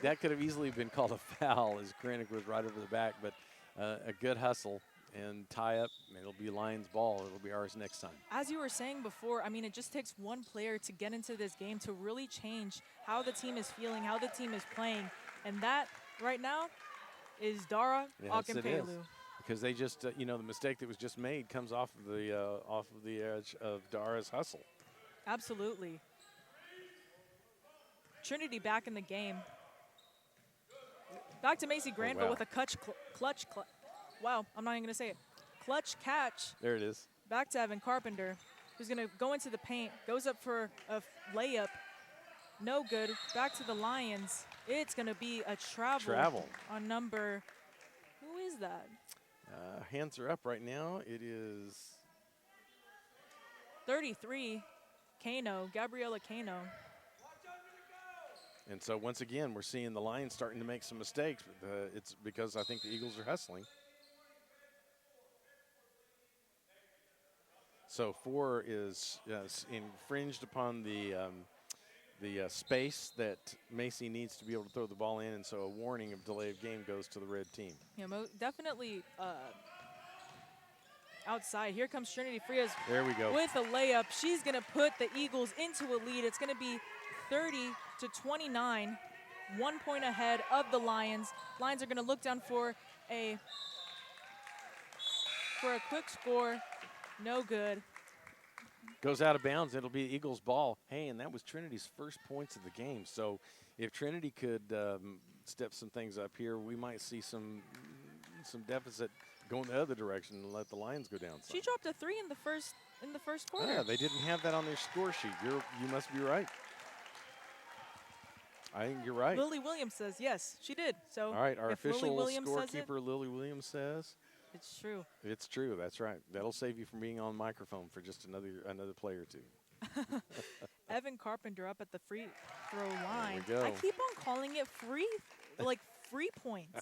That could have easily been called a foul as Krennic was right over the back, but a good hustle and tie up. It'll be Lions ball. It'll be ours next time. As you were saying before, I mean, it just takes one player to get into this game to really change how the team is feeling, how the team is playing. And that, right now, is Dara Akinpelu. Because they just, the mistake that was just made comes off of the edge of Dara's hustle. Absolutely. Trinity back in the game. Back to Macy Granville with a clutch. Wow, I'm not even going to say it. Clutch catch. There it is. Back to Evan Carpenter, who's going to go into the paint. Goes up for a layup. No good. Back to the Lions. It's going to be a travel. On number, who is that? Hands are up right now. It is 33, Kano, Gabriella Kano. And so once again, we're seeing the Lions starting to make some mistakes. But, it's because I think the Eagles are hustling. So 4 is infringed upon the space that Macy needs to be able to throw the ball in, and so a warning of delay of game goes to the red team. Yeah, definitely outside. Here comes Trinity Frias. There we go. With a layup. She's going to put the Eagles into a lead. It's going to be 30-29, 1 point ahead of the Lions. Lions are going to look down for a quick score. No good. Goes out of bounds. It'll be Eagles ball. Hey, and that was Trinity's first points of the game. So if Trinity could step some things up here, we might see some deficit going the other direction and let the Lions go down some. She dropped a 3 in the first quarter. Yeah, they didn't have that on their score sheet. You must be right. I think you're right. Lily Williams says yes, she did. So all right, our official scorekeeper Lily Williams says it's true. It's true. That's right. That'll save you from being on microphone for just another play or two. Evan Carpenter up at the free throw line. There we go. I keep on calling it free points,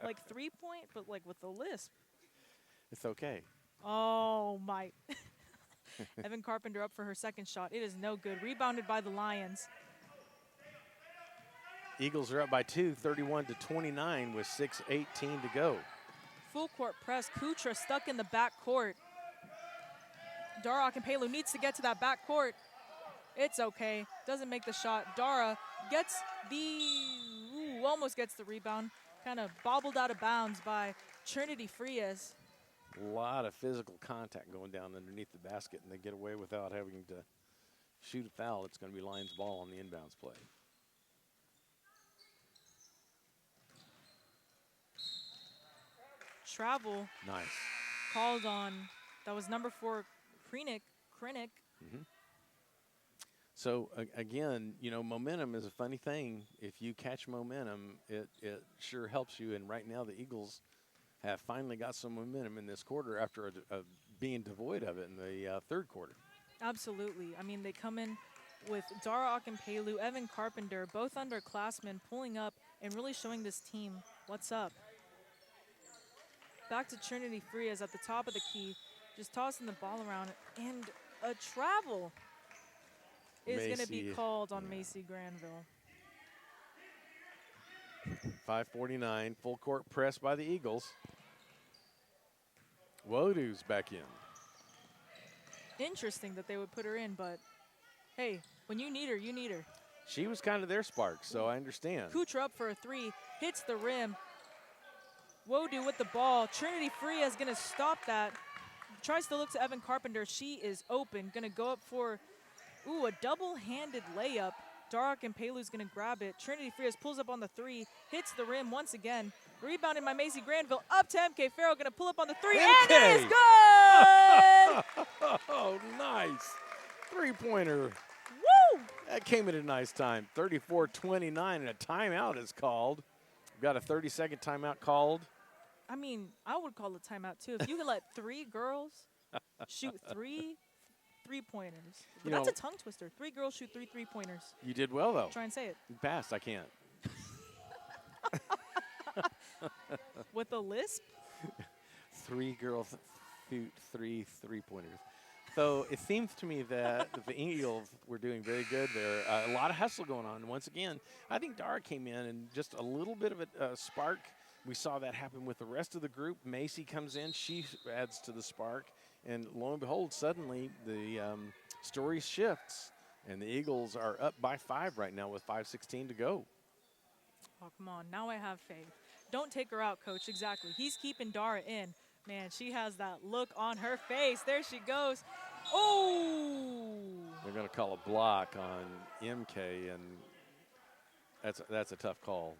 like 3 point, but like with the lisp. It's okay. Oh my! Evan Carpenter up for her second shot. It is no good. Rebounded by the Lions. Eagles are up by 2, 31-29 with 6:18 to go. Full court press. Kutra stuck in the back court. Dara Akinpelu needs to get to that back court. It's okay. Doesn't make the shot. Dara gets almost gets the rebound. Kind of bobbled out of bounds by Trinity Frias. A lot of physical contact going down underneath the basket, and they get away without having to shoot a foul. It's going to be Lions ball on the inbounds play. Travel. Nice. Called on. That was number 4, Krennic. Mm-hmm. So, again, momentum is a funny thing. If you catch momentum, it sure helps you. And right now the Eagles have finally got some momentum in this quarter after being devoid of it in the third quarter. Absolutely. I mean, they come in with Dara Akinpelu, Evan Carpenter, both underclassmen, pulling up and really showing this team what's up. Back to Trinity Frias at the top of the key, just tossing the ball around, and a travel is going to be called on Macy Granville. 5:49, full court press by the Eagles. Wodu's back in. Interesting that they would put her in, but hey, when you need her, you need her. She was kind of their spark, so I understand. Kutra up for a 3, hits the rim. Wodu with the ball. Trinity Frias going to stop that. Tries to look to Evan Carpenter. She is open. Going to go up for, a double-handed layup. Dara Akinpelu's going to grab it. Trinity Frias pulls up on the 3, hits the rim once again. Rebounded by Macy Granville. Up to MK Farrell. Going to pull up on the 3, and it is good! Oh, nice. Three-pointer. Woo! That came at a nice time. 34-29, and a timeout is called. We've got a 30-second timeout called. I mean, I would call a timeout, too. If you could let 3 girls shoot 3 3-pointers. That's a tongue twister. 3 girls shoot 3 3-pointers. You did well, though. Try and say it. You passed. I can't. With a lisp? 3 girls shoot 3 3-pointers. So it seems to me that the Eagles were doing very good there. A lot of hustle going on. Once again, I think Dara came in and just a little bit of a spark. We saw that happen with the rest of the group. Macy comes in. She adds to the spark. And lo and behold, suddenly the story shifts. And the Eagles are up by 5 right now with 5:16 to go. Oh, come on. Now I have faith. Don't take her out, Coach. Exactly. He's keeping Dara in. Man, she has that look on her face. There she goes. Oh! They're going to call a block on MK, and that's a tough call.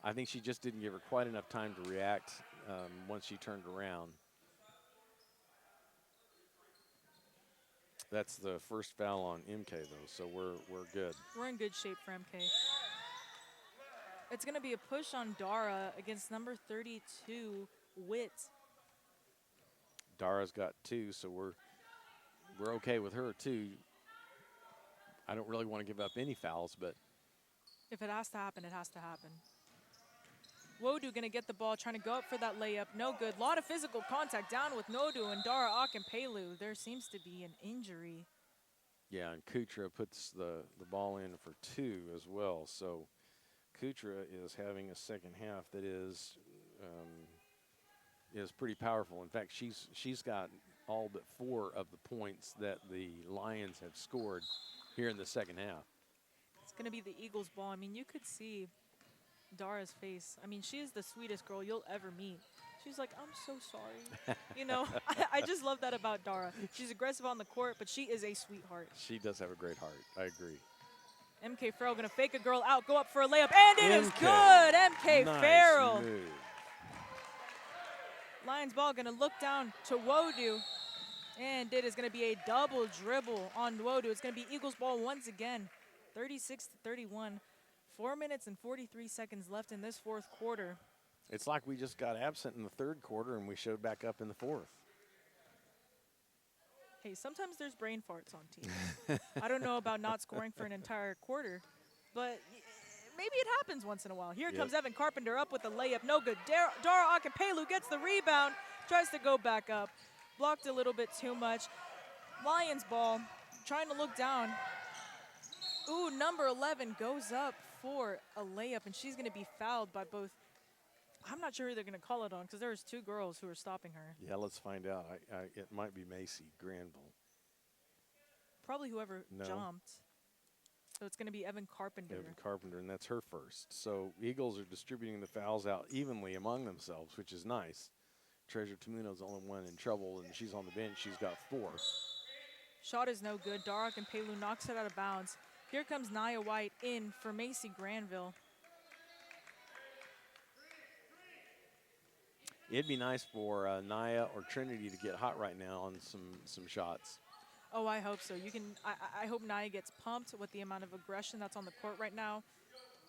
I think she just didn't give her quite enough time to react once she turned around. That's the first foul on MK, though, so we're good. We're in good shape for MK. It's going to be a push on Dara against number 32, Witt. Dara's got 2, so we're okay with her, too. I don't really want to give up any fouls, but If it has to happen, it has to happen. Wodu going to get the ball, trying to go up for that layup. No good. A lot of physical contact down with Nodu and Dara Akinpelu. There seems to be an injury. yeah, and Kutra puts the ball in for 2 as well. So Kutra is having a second half that is pretty powerful. In fact, she's got all but 4 of the points that the Lions have scored here in the second half. It's going to be the Eagles' ball. I mean, you could see Dara's face. I mean, she is the sweetest girl you'll ever meet. She's like, I'm so sorry. You know, I just love that about Dara. She's aggressive on the court, but she is a sweetheart. She does have a great heart. I agree. MK Farrell going to fake a girl out, go up for a layup, and it is MK. good. MK Nice Farrell. move. Lions ball going to look down to Wodu, and it is going to be a double dribble on Wodu. It's going to be Eagles ball once again, 36-31. 4 minutes and 43 seconds left in this fourth quarter. It's like we just got absent in the third quarter and we showed back up in the fourth. Hey, sometimes there's brain farts on teams. I don't know about not scoring for an entire quarter, but maybe it happens once in a while. Here comes Evan Carpenter up with the layup. No good. Dara Akinpelu gets the rebound, tries to go back up. Blocked a little bit too much. Lions ball, trying to look down. Ooh, number 11 goes up for a layup, and she's going to be fouled by both. I'm not sure who they're going to call it on because there's 2 girls who are stopping her. Yeah, let's find out. It might be Macy Granville. Probably whoever No. jumped. So it's going to be Evan Carpenter. Evan Carpenter, and that's her first. So Eagles are distributing the fouls out evenly among themselves, which is nice. Treasure Tamuno's the only one in trouble, and she's on the bench. She's got 4. Shot is no good. Dara Akinpelu knocks it out of bounds. Here comes Nia White in for Macy Granville. It'd be nice for Nia or Trinity to get hot right now on some shots. Oh, I hope so. I hope Nia gets pumped with the amount of aggression that's on the court right now.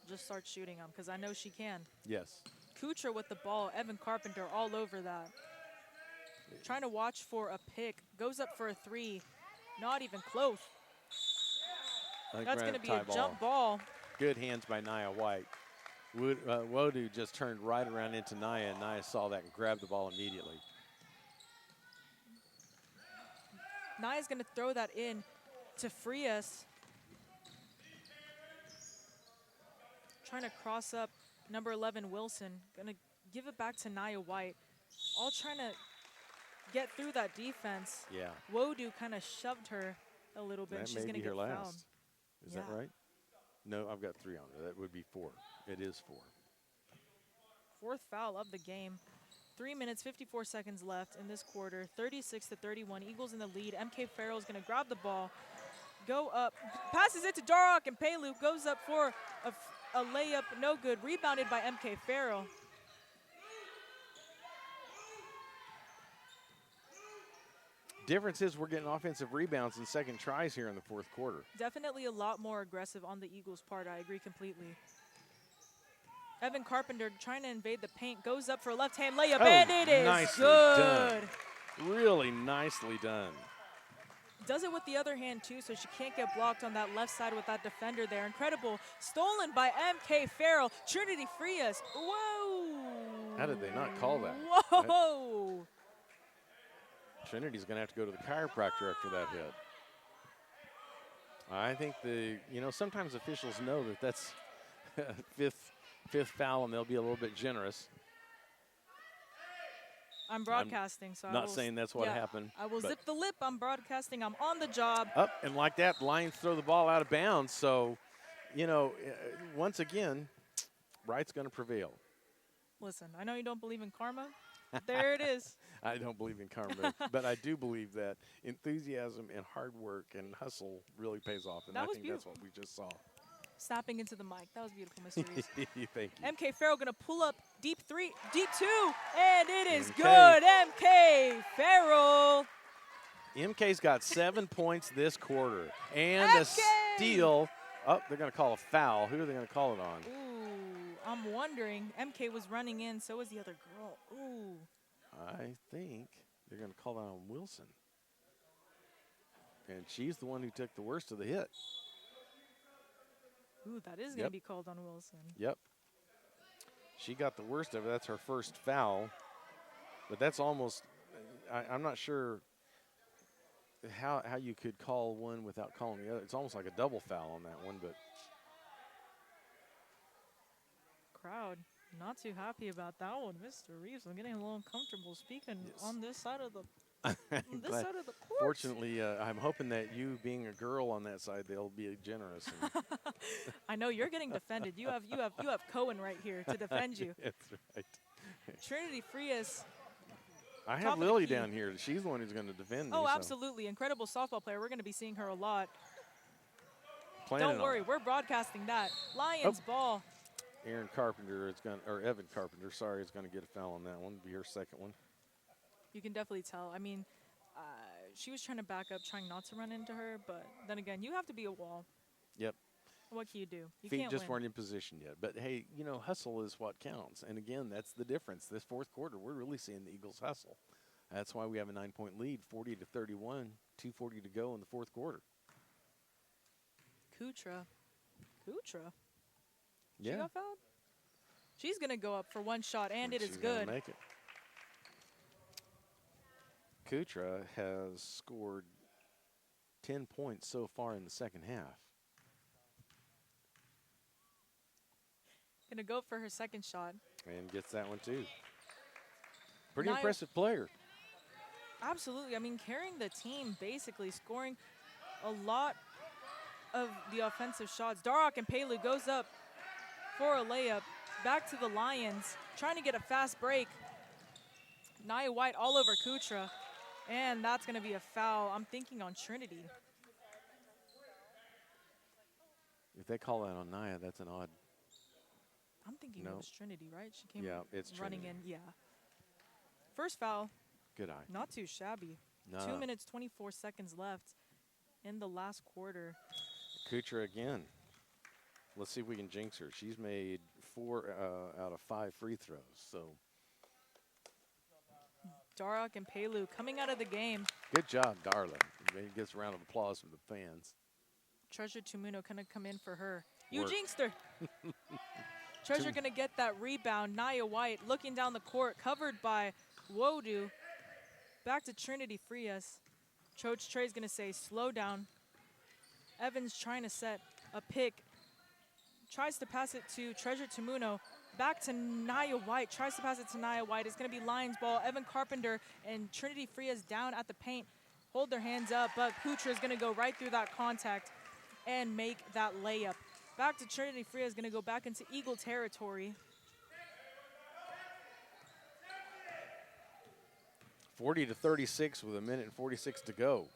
Just start shooting them because I know she can. Yes. Kuchar with the ball. Evan Carpenter all over that. Trying to watch for a pick. Goes up for a 3. Not even close. That's going to be a jump ball. Good hands by Nia White. Wodu just turned right around into Nia, and Nia saw that and grabbed the ball immediately. Nia's going to throw that in to free us. Trying to cross up number 11, Wilson. Going to give it back to Nia White. All trying to get through that defense. Yeah. Wodu kind of shoved her a little bit. That She's may going to be get her fouled. last. Is Yeah. that right? No, I've got 3 on her. That would be 4. It is 4. 4th foul of the game. 3 minutes, 54 seconds left in this quarter. 36-31. Eagles in the lead. MK Farrell is going to grab the ball, go up, passes it to Dara Akinpelu, goes up for a layup, no good. Rebounded by MK Farrell. Difference is we're getting offensive rebounds and second tries here in the fourth quarter. Definitely a lot more aggressive on the Eagles' part. I agree completely. Evan Carpenter trying to invade the paint, goes up for a left-hand layup, and it is nicely good. done. Really nicely done. Does it with the other hand, too, so she can't get blocked on that left side with that defender there. Incredible. Stolen by MK Farrell. Trinity Frias. Whoa. How did they not call that? Whoa. Trinity's going to have to go to the chiropractor after that hit. I think sometimes officials know that that's fifth foul, and they'll be a little bit generous. I'm broadcasting, so I Not will saying that's what happened. I will zip the lip. I'm broadcasting. I'm on the job. Up, and like that, Lions throw the ball out of bounds. So, once again, right's going to prevail. Listen, I know you don't believe in karma. There it is. I don't believe in karma, but I do believe that enthusiasm and hard work and hustle really pays off, and That I was think beautiful. that's what we just saw. Snapping into the mic. That was beautiful, Mr. Reese. Thank you. MK Farrell going to pull up deep three, deep two, and it is MK. good. MK Farrell. MK's got 7 points this quarter, and a MK! steal. Oh, they're going to call a foul. Who are they going to call it on? Ooh, I'm wondering. MK was running in, so was the other girl. Ooh. I think they're going to call that on Wilson. And she's the one who took the worst of the hit. Ooh, that is going to be called on Wilson. Yep. She got the worst of it. That's her first foul. But that's almost, I'm not sure how you could call one without calling the other. It's almost like a double foul on that one, but. Crowd not too happy about that one. Mr. Reeves, I'm getting a little uncomfortable speaking on this side of the side of the court. Fortunately, I'm hoping that you, being a girl on that side, they'll be generous. I know you're getting defended. You have Cohen right here to defend you. That's right. Trinity Frias. I have Lily down here. She's the one who's going to defend me. Oh, so. absolutely. Incredible softball player. We're going to be seeing her a lot. Planning Don't worry. We're broadcasting that. Lions ball. Evan Carpenter, is going to get a foul on that one. Be her second one. You can definitely tell. I mean, she was trying to back up, trying not to run into her. But then again, you have to be a wall. Yep. What can you do? You Feet can't just win. weren't in position yet. But, hey, hustle is what counts. And, again, that's the difference. This fourth quarter, we're really seeing the Eagles hustle. That's why we have a 9-point lead, 40-31, 2:40 to go in the fourth quarter. Kutra. Yeah. She got fouled? She's going to go up for one shot, and it is She's good. gonna make it. Kutra has scored 10 points so far in the second half. Going to go for her second shot. And gets that one, too. Pretty Nia- impressive player. Absolutely. I mean, carrying the team, basically scoring a lot of the offensive shots. Darok and Pelu goes up for a layup. Back to the Lions, trying to get a fast break. Nia White all over Kutra, and that's going to be a foul. I'm thinking on Trinity. If they call that on Nia, that's an odd. I'm thinking No. it was Trinity, right? She came It's running Trinity. in. Yeah. First foul, Good eye. not too shabby. No. 2 minutes, 24 seconds left in the last quarter. Kutra again. Let's see if we can jinx her. She's made 4 out of 5 free throws. So Darok and Pelu coming out of the game. good job, Darla. Maybe gets a round of applause from the fans. Treasure Tumuno gonna come in for her. You Work. jinxed her. Treasure gonna get that rebound. Nia White looking down the court, covered by Wodu. Back to Trinity Frias. Coach Trey's gonna say, slow down. Evans trying to set a pick. Tries to pass it to Treasure Tumuno. Back to Nia White. Tries to pass it to Nia White. It's gonna be Lions ball. Evan Carpenter and Trinity Frias down at the paint. Hold their hands up, but Kutra is gonna go right through that contact and make that layup. Back to Trinity Frias, gonna go back into Eagle territory. 40-36 with 1:46 to go.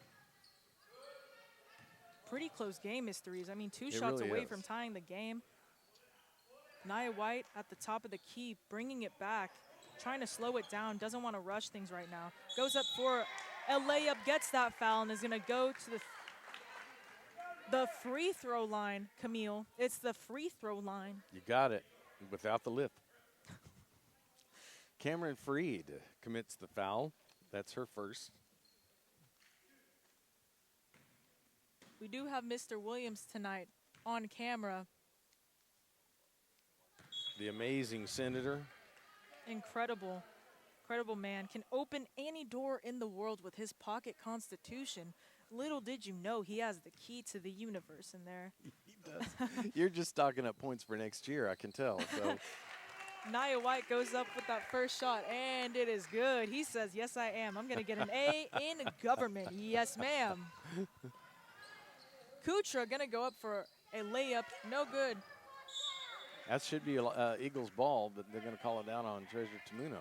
Pretty close game, mysteries. I mean, 2 It shots really away is. from tying the game. Nia White at the top of the key, bringing it back, trying to slow it down, doesn't want to rush things right now. Goes up for a layup, gets that foul, and is going to go to the free throw line, Camille. It's the free throw line. You got it without the lip. Cameron Freed commits the foul. That's her first. We do have Mr. Williams tonight on camera. The amazing Senator. Incredible. Incredible man. Can open any door in the world with his pocket constitution. Little did you know he has the key to the universe in there. He does. You're just stocking up points for next year, I can tell. So Nia White goes up with that first shot, and it is good. He says, yes, I am. I'm going to get an A in government. Yes, ma'am. Kutra going to go up for a layup. No good. that should be a Eagles ball, but they're going to call it down on Treasure Tamuno.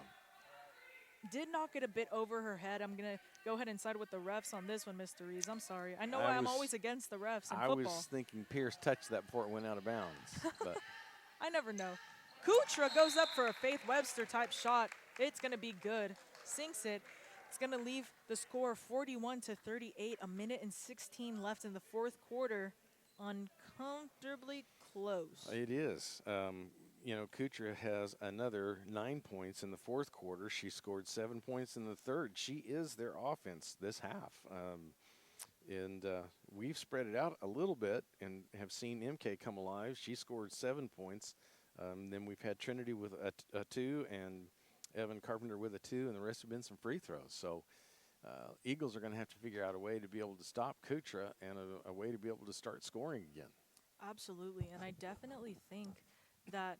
Did knock it a bit over her head. I'm going to go ahead and side with the refs on this one, Mr. Rees. I'm sorry. I know I'm always against the refs in I football. was thinking Pierce touched that before it went out of bounds. But I never know. Kutra goes up for a Faith Webster type shot. It's going to be good. Sinks it. It's going to leave the score 41-38. A minute and 16 left in the fourth quarter. Uncomfortably close. it is. Kutra has another 9 points in the fourth quarter. She scored 7 points in the third. She is their offense this half. We've spread it out a little bit and have seen MK come alive. She scored 7 points. Then we've had Trinity with a 2 and Evan Carpenter with a 2, and the rest have been some free throws. So Eagles are going to have to figure out a way to be able to stop Kutra and a way to be able to start scoring again. Absolutely. And I definitely think that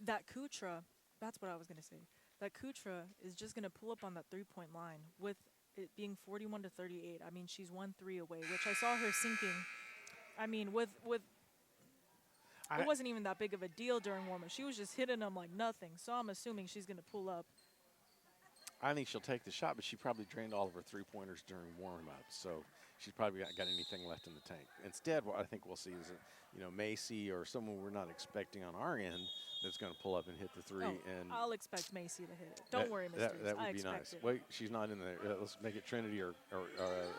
that Kutra, that's what I was going to say, that Kutra is just going to pull up on that three-point line with it being 41-38. I mean, she's 1-3 away, which I saw her sinking. I mean, it wasn't even that big of a deal during warm-up. She was just hitting them like nothing. So I'm assuming she's going to pull up. I think she'll take the shot, but she probably drained all of her three-pointers during warm-up. So she's probably not got anything left in the tank. Instead, what I think we'll see is Macy or someone we're not expecting on our end that's going to pull up and hit the three. And I'll expect Macy to hit it. Don't worry, Mr. That would be nice. It. Wait, she's not in there. Let's make it Trinity or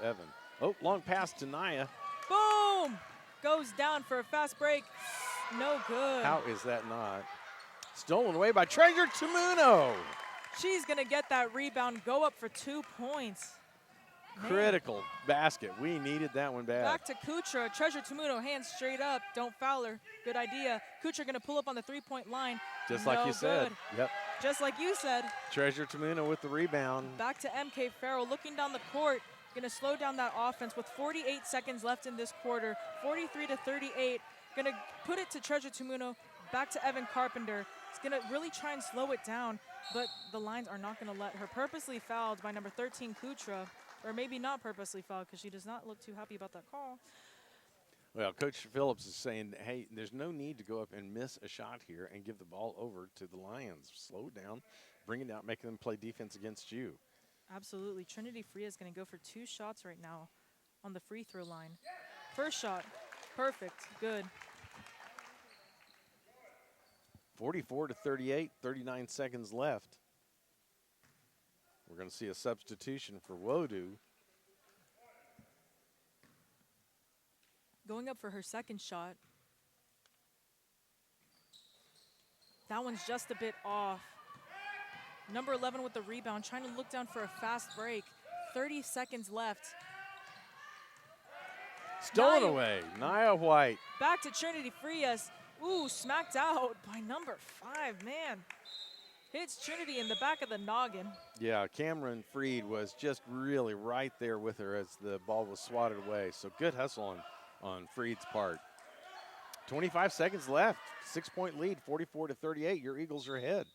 Evan. Oh, long pass to Nia. Boom! Goes down for a fast break. No good. How is that not? Stolen away by Treasure Tamuno. She's going to get that rebound, go up for 2 points. Man. Critical basket. We needed that one bad. Back to Kutra. Treasure Tamuno, hands straight up. Don't foul her. Good idea. Kutra going to pull up on the three-point line. Just like you said. Yep. Just like you said. Treasure Tamuno with the rebound. Back to MK Farrell looking down the court. Going to slow down that offense with 48 seconds left in this quarter. 43-38. Going to put it to Treasure Tamuno. Back to Evan Carpenter. He's going to really try and slow it down, but the lines are not going to let her. Purposely fouled by number 13, Kutra. Or maybe not purposely fouled because she does not look too happy about that call. Well, Coach Phillips is saying, hey, there's no need to go up and miss a shot here and give the ball over to the Lions. Slow it down, bring it down, make them play defense against you. Absolutely. Trinity Freya is going to go for 2 shots right now on the free throw line. First shot, perfect, good. 44-38, 39 seconds left. We're going to see a substitution for Wodu. Going up for her second shot. That one's just a bit off. Number 11 with the rebound, trying to look down for a fast break. 30 seconds left. Stolen away, Nia White. Back to Trinity Frias. Ooh, smacked out by number 5, man. Hits Trinity in the back of the noggin. Yeah, Cameron Freed was just really right there with her as the ball was swatted away. So good hustle on Freed's part. 25 seconds left, 6-point lead, 44-38. Your Eagles are ahead.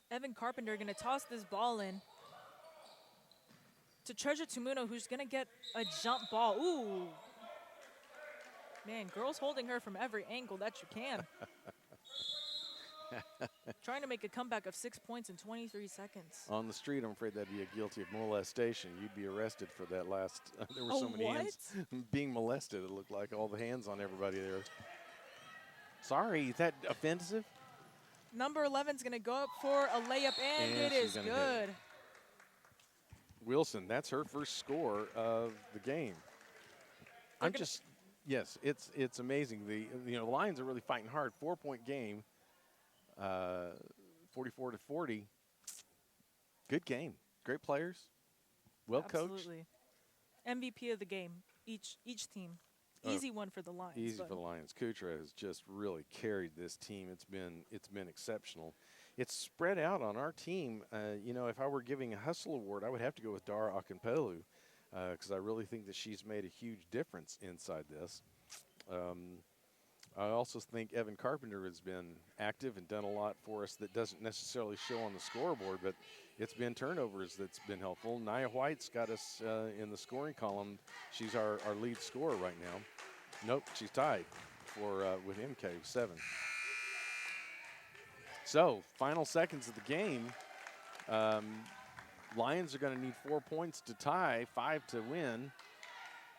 Evan Carpenter going to toss this ball in to Treasure Tamuno, who's going to get a jump ball. Ooh. Man, girls holding her from every angle that you can. Trying to make a comeback of 6 points in 23 seconds. On the street, I'm afraid that'd be a guilty of molestation. You'd be arrested for that last. There were so many hands being molested. It looked like all the hands on everybody there. Sorry, is that offensive? Number 11's going to go up for a layup, and it is good. Wilson, that's her first score of the game. Yes, it's amazing. The Lions are really fighting hard. 4-point game. 44-40. Good game. Great players. Well coached. Absolutely. MVP of the game, each team. Easy one for the Lions. Easy but for the Lions. Kutra has just really carried this team. It's been exceptional. It's spread out on our team. You know, if I were giving a hustle award, I would have to go with Dara Akinpelu because I really think that she's made a huge difference inside this. I also think Evan Carpenter has been active and done a lot for us that doesn't necessarily show on the scoreboard, but it's been turnovers that's been helpful. Nia White's got us in the scoring column. She's our lead scorer right now. Nope, she's tied for with MK, 7. So, final seconds of the game. Lions are going to need 4 points to tie, 5 to win.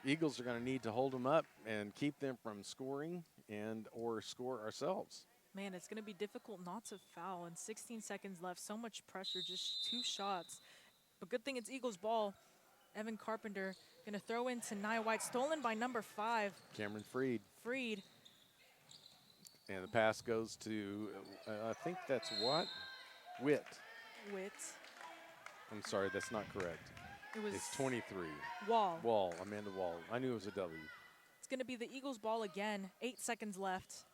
Eagles are going to need to hold them up and keep them from scoring and or score ourselves. Man, it's going to be difficult not to foul. And 16 seconds left. So much pressure, just 2 shots. But good thing it's Eagles ball. Evan Carpenter going to throw into Nia White. Stolen by number 5. Cameron Freed. Freed. And the pass goes to, I think that's what? Witt. Witt. I'm sorry, that's not correct. It's 23. Wall. Wall, Amanda Wall. I knew it was a W. It's going to be the Eagles ball again. 8 seconds left.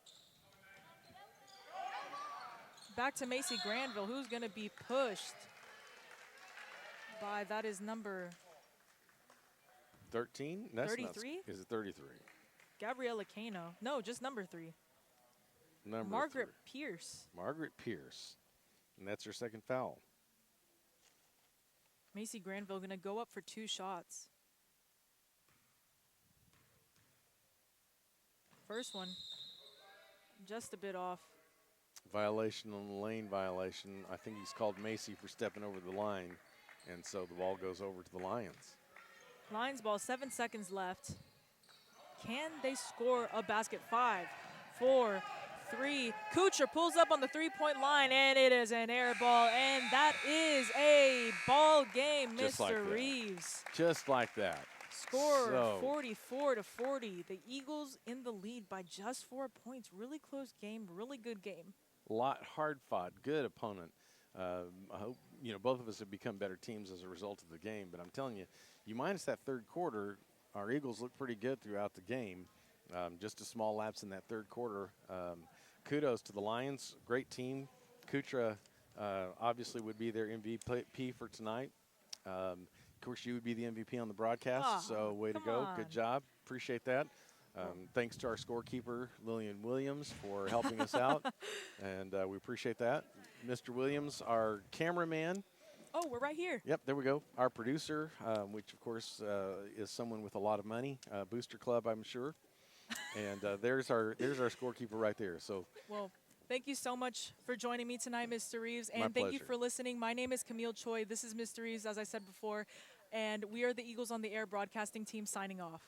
Back to Macy Granville, who's going to be pushed by, that is number 13? That's 33? Is it 33? Gabriella Cano. No, just number 3. Number Margaret 3. Pierce. Margaret Pierce. And that's her second foul. Macy Granville going to go up for 2 shots. First one, just a bit off. Violation on the lane violation. I think he's called Macy for stepping over the line. And so the ball goes over to the Lions. Lions ball, 7 seconds left. Can they score a basket? 5, 4, 3. Kuchar pulls up on the 3-point line, and it is an air ball, and that is a ball game, Just Mr. like that. Reeves. Just like that. Score So 44-40. The Eagles in the lead by just 4 points. Really close game, really good game. a lot hard fought, good opponent. I hope, you know, both of us have become better teams as a result of the game. But I'm telling you, you minus that third quarter, our Eagles look pretty good throughout the game. Just a small lapse in that third quarter. Kudos to the Lions, great team. Kutra obviously would be their MVP for tonight. Of course, you would be the MVP on the broadcast, so way to go. Good job. Appreciate that. Thanks to our scorekeeper, Lillian Williams, for helping us out, and we appreciate that. Mr. Williams, our cameraman. Oh, we're right here. Yep, there we go. Our producer, which, of course, is someone with a lot of money, Booster Club, I'm sure. And there's our scorekeeper right there. So, well, thank you so much for joining me tonight, Mr. Reeves. And My thank you pleasure. for listening. My name is Camille Choi. This is Mr. Reeves, as I said before. And we are the Eagles on the Air broadcasting team signing off.